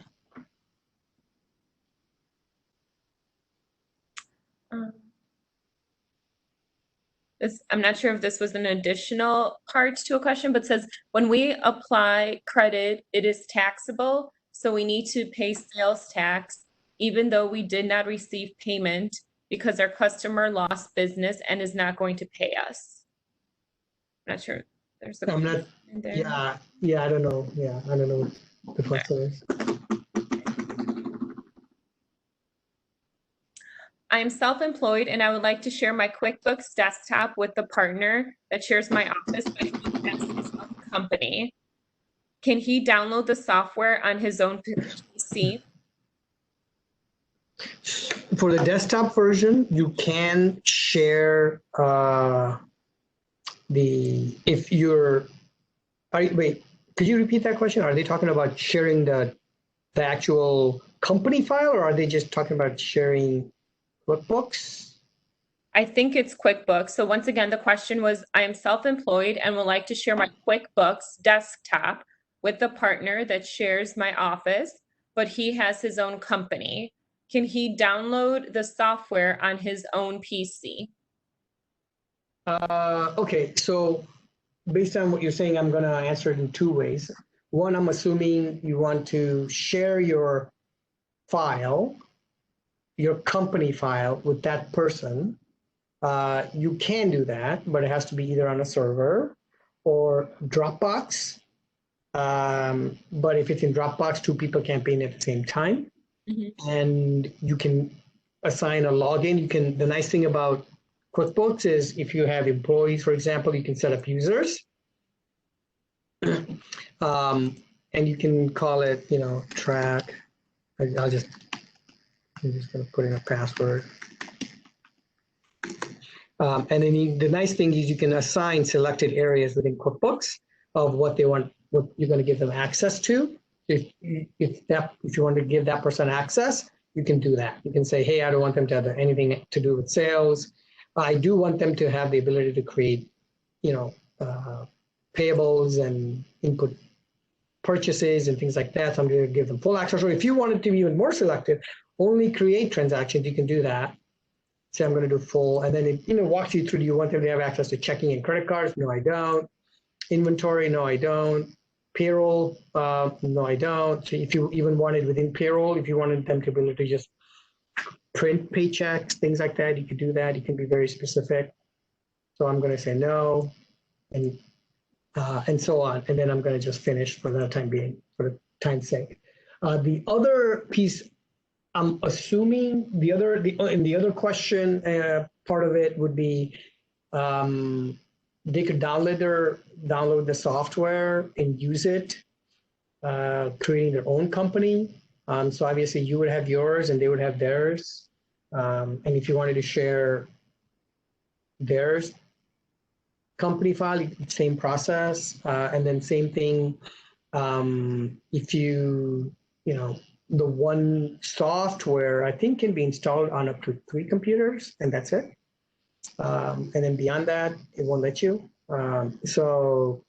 I'm not sure if this was an additional part to a question, but says, when we apply credit, it is taxable. So we need to pay sales tax, even though we did not receive payment because our customer lost business and is not going to pay us. I'm not sure. There's a I'm not, in there. yeah, I don't know. Yeah, I don't know what the question is. I am self-employed and I would like to share my QuickBooks Desktop with the partner that shares my office, but he has his own company. Can he download the software on his own PC? For the desktop version, you can share if you're, wait, could you repeat that question? Are they talking about sharing the actual company file, or are they just talking about sharing QuickBooks? I think it's QuickBooks. So once again, the question was, I am self-employed and would like to share my QuickBooks Desktop with the partner that shares my office, but he has his own company. Can he download the software on his own PC? Okay, so based on what you're saying, I'm going to answer it in two ways. One, I'm assuming you want to share your file, your company file, with that person. You can do that, but it has to be either on a server or Dropbox. But if it's in Dropbox, two people can't be in at the same time. Mm-hmm. And you can assign a login. You can. The nice thing about QuickBooks is if you have employees, for example, you can set up users. And you can call it, Trak. I'm just going to put in a password. And then the nice thing is you can assign selected areas within QuickBooks of what they want, what you're going to give them access to. If you want to give that person access, you can do that. You can say, hey, I don't want them to have anything to do with sales. I do want them to have the ability to create, payables and input purchases and things like that. So I'm going to give them full access. Or if you wanted to be even more selective, only create transactions, you can do that. Say I'm going to do full, and then it walks you through. Do you want them to have access to checking and credit cards? No, I don't. Inventory? No, I don't. Payroll? No, I don't. So if you even wanted within payroll, if you wanted them to be able to just print paychecks, things like that, you could do that. You can be very specific. So I'm going to say no, and so on. And then I'm going to just finish for the time being, for the time's sake. The other piece, I'm assuming the other question part of it would be they could download the software and use it, creating their own company. So obviously you would have yours and they would have theirs. And if you wanted to share theirs company file, same process. And then same thing if the one software, I think, can be installed on up to 3 computers, and that's it. And then beyond that, it won't let you. So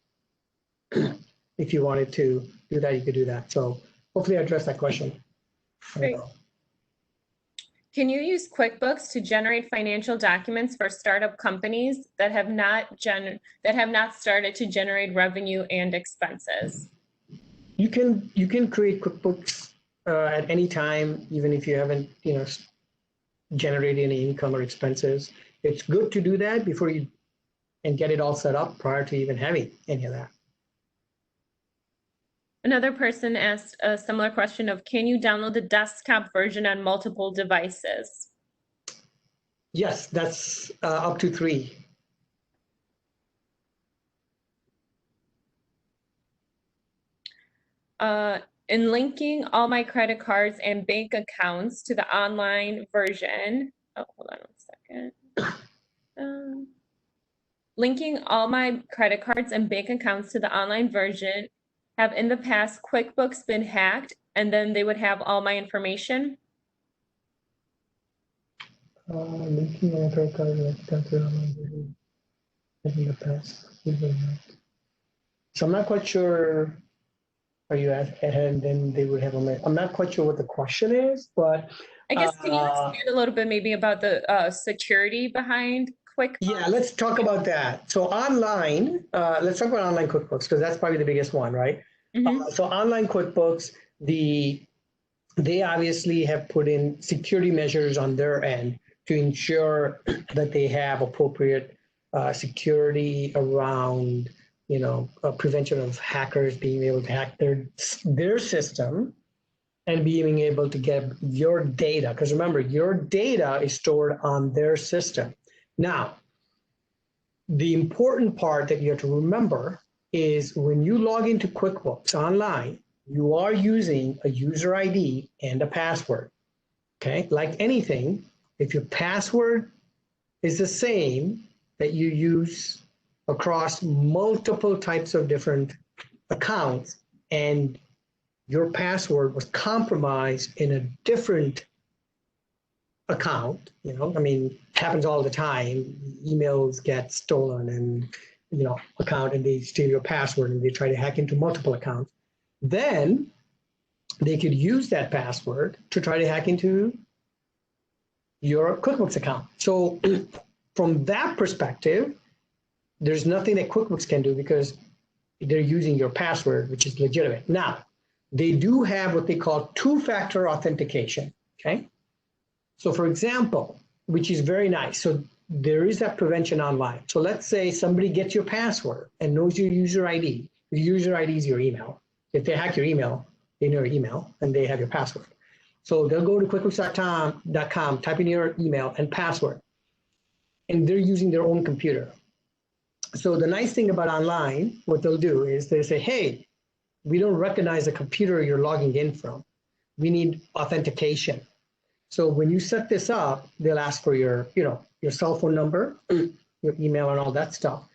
if you wanted to do that, you could do that. So hopefully I addressed that question. Great. Can you use QuickBooks to generate financial documents for startup companies that have not started to generate revenue and expenses? You can create QuickBooks at any time, even if you haven't generated any income or expenses. It's good to do that before and get it all set up prior to even having any of that. Another person asked a similar question of, can you download the desktop version on multiple devices? Yes, that's up to 3. In linking all my credit cards and bank accounts to the online version, hold on 1 second. Linking all my credit cards and bank accounts to the online version, have in the past QuickBooks been hacked and then they would have all my information? Linking all credit cards and accounts to the online version, have in the past. So I'm not quite sure. Are you ahead? And then they would have I'm not quite sure what the question is, but I guess can you expand a little bit maybe about the security behind QuickBooks? Yeah, let's talk about that. So online, let's talk about online QuickBooks because that's probably the biggest one, right? Mm-hmm. So online QuickBooks, they obviously have put in security measures on their end to ensure that they have appropriate security around prevention of hackers being able to hack their system and being able to get your data. Because remember, your data is stored on their system. Now, the important part that you have to remember is when you log into QuickBooks Online, you are using a user ID and a password. Okay, like anything, if your password is the same that you use across multiple types of different accounts, and your password was compromised in a different account, it happens all the time. Emails get stolen and, account, and they steal your password and they try to hack into multiple accounts. Then they could use that password to try to hack into your QuickBooks account. So from that perspective, there's nothing that QuickBooks can do because they're using your password, which is legitimate. Now, they do have what they call two-factor authentication, okay? So for example, which is very nice. So there is that prevention online. So let's say somebody gets your password and knows your user ID. Your user ID is your email. If they hack your email, they know your email and they have your password. So they'll go to QuickBooks.com, type in your email and password, and they're using their own computer. So the nice thing about online, what they'll do is they say, hey, we don't recognize the computer you're logging in from. We need authentication. So when you set this up, they'll ask for your cell phone number, your email and all that stuff,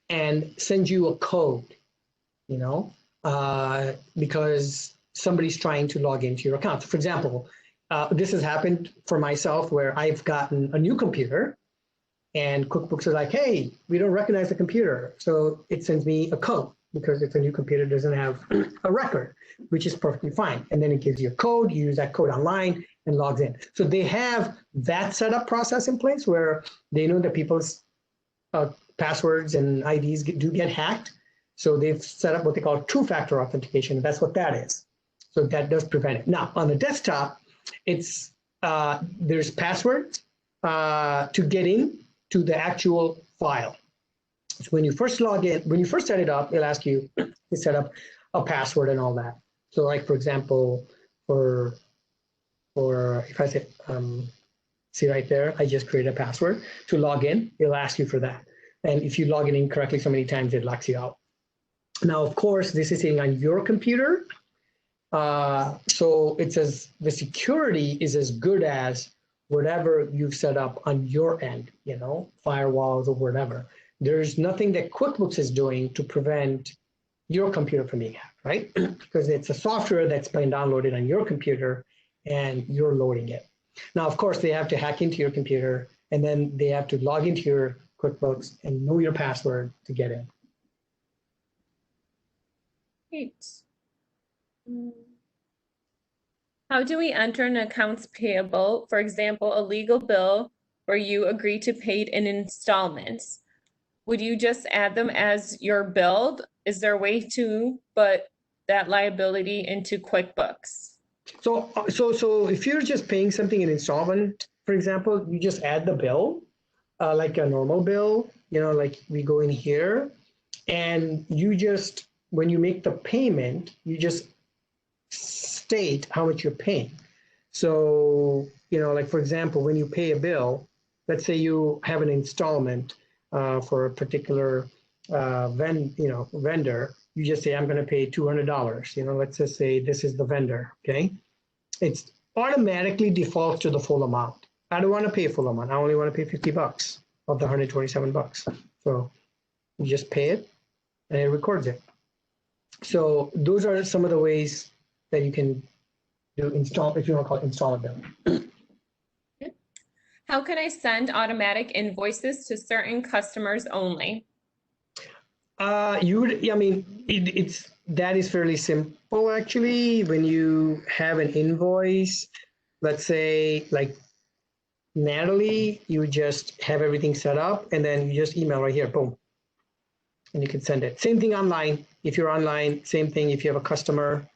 and send you a code, because somebody's trying to log into your account. So for example, this has happened for myself where I've gotten a new computer and QuickBooks is like, hey, we don't recognize the computer. So it sends me a code because it's a new computer, doesn't have a record, which is perfectly fine. And then it gives you a code, you use that code online and logs in. So they have that setup process in place where they know that people's passwords and IDs do get hacked. So they've set up what they call two-factor authentication. That's what that is. So that does prevent it. Now, on the desktop, it's there's passwords to get in to the actual file. So when you first log in, when you first set it up, it'll ask you to set up a password and all that. So like, for example, for if I say, see right there, I just created a password to log in, it'll ask you for that. And if you log in incorrectly so many times, it locks you out. Now, of course, this is sitting on your computer. So it says the security is as good as whatever you've set up on your end, firewalls or whatever. There's nothing that QuickBooks is doing to prevent your computer from being hacked, right? Because it's a software that's been downloaded on your computer and you're loading it. Now, of course, they have to hack into your computer and then they have to log into your QuickBooks and know your password to get in. Great. How do we enter an accounts payable, for example, a legal bill where you agree to pay it in installments? Would you just add them as your bill? Is there a way to put that liability into QuickBooks? So if you're just paying something in installment, for example, you just add the bill, like a normal bill, like we go in here and you just, when you make the payment, you just state how much you're paying. So, like for example, when you pay a bill, let's say you have an installment for a particular vendor, you just say, I'm going to pay $200. Let's just say this is the vendor, okay? It's automatically defaults to the full amount. I don't want to pay a full amount. I only want to pay $50 of the $127. So you just pay it and it records it. So those are some of the ways that you can do install, if you want to call it installment bill. How can I send automatic invoices to certain customers only? That is fairly simple actually. When you have an invoice, let's say like Natalie, you just have everything set up and then you just email right here, boom, and you can send it. Same thing online. If you're online, same thing. If you have a customer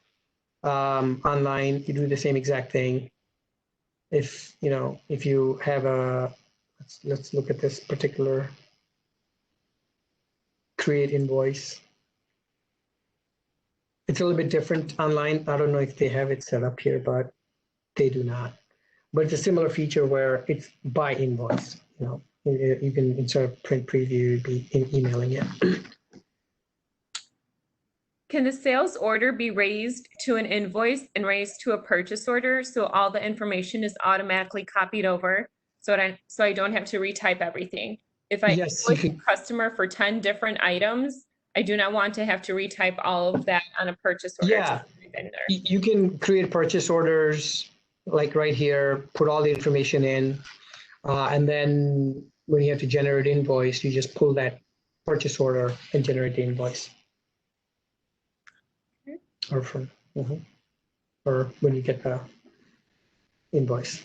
online, you do the same exact thing. If you have a, let's look at this particular. create invoice. It's a little bit different online. I don't know if they have it set up here, but they do not. But it's a similar feature where it's by invoice. You can, instead of print preview, be emailing it. Can the sales order be raised to an invoice and raised to a purchase order so all the information is automatically copied over so I don't have to retype everything? If I invoice a customer for 10 different items, I do not want to have to retype all of that on a purchase order. Yeah, you can create purchase orders like right here, put all the information in, and then when you have to generate invoice, you just pull that purchase order and generate the invoice. Or from, or when you get the invoice.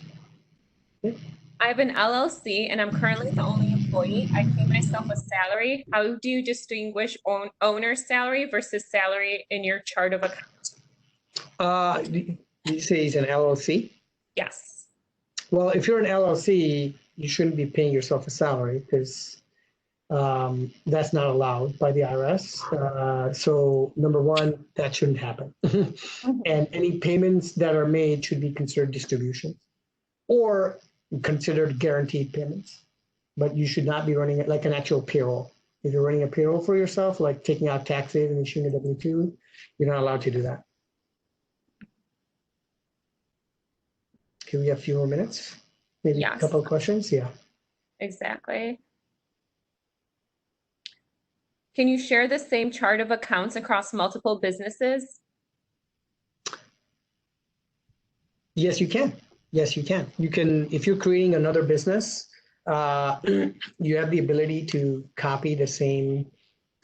Okay. I have an LLC and I'm currently the only employee. I pay myself a salary. How do you distinguish owner's salary versus salary in your chart of account? Did you say he's an LLC? Yes. Well, if you're an LLC, you shouldn't be paying yourself a salary because that's not allowed by the IRS. So number one, that shouldn't happen. And any payments that are made should be considered distributions or considered guaranteed payments. But you should not be running it like an actual payroll. If you're running a payroll for yourself, like taking out taxes and issuing a W-2, you're not allowed to do that. Okay, we have a few more minutes. Maybe a couple of questions. Yeah. Exactly. Can you share the same chart of accounts across multiple businesses? Yes, you can. Yes, you can. You can, if you're creating another business, you have the ability to copy the same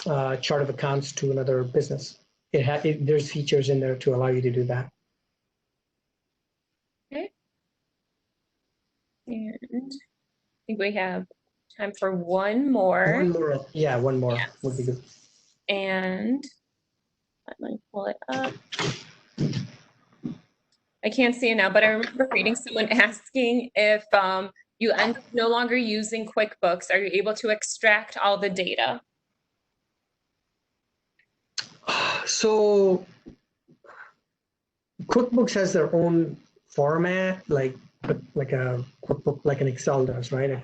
chart of accounts to another business. There's features in there to allow you to do that. Okay. And I think we have time for one more. One more. Yeah, one more would be good. And let me pull it up. I can't see it now, but I remember reading someone asking if you end up no longer using QuickBooks, are you able to extract all the data? So QuickBooks has their own format, like a QuickBook, like an Excel does, right?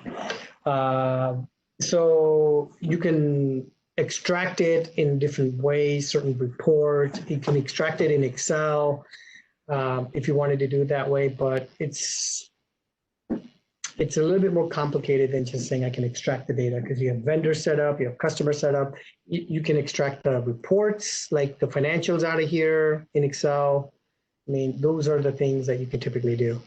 So you can extract it in different ways, certain reports. You can extract it in Excel if you wanted to do it that way, but it's a little bit more complicated than just saying I can extract the data because you have vendor setup, you have customer setup. You can extract the reports, like the financials out of here in Excel. I mean, those are the things that you can typically do.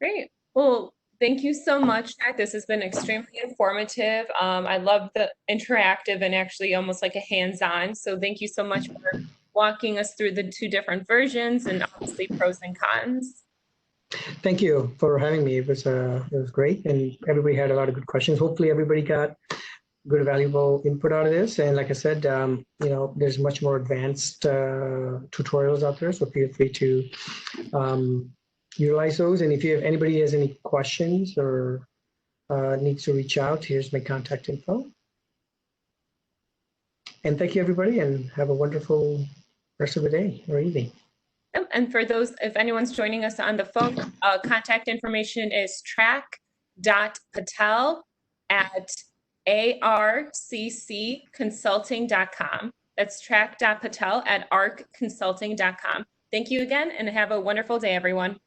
Great. Well, thank you so much, Trak. This has been extremely informative. I love the interactive and actually almost like a hands-on. So thank you so much for walking us through the two different versions and obviously pros and cons. Thank you for having me. It was great, and everybody had a lot of good questions. Hopefully, everybody got good, valuable input out of this. And like I said, there's much more advanced tutorials out there, so feel free to utilize those. And if anybody has any questions or needs to reach out, here's my contact info. And thank you, everybody, and have a wonderful rest of the day or evening. And for those, if anyone's joining us on the phone, contact information is trak.patel@arccconsulting.com. That's trak.patel@arcconsulting.com. Thank you again, and have a wonderful day, everyone.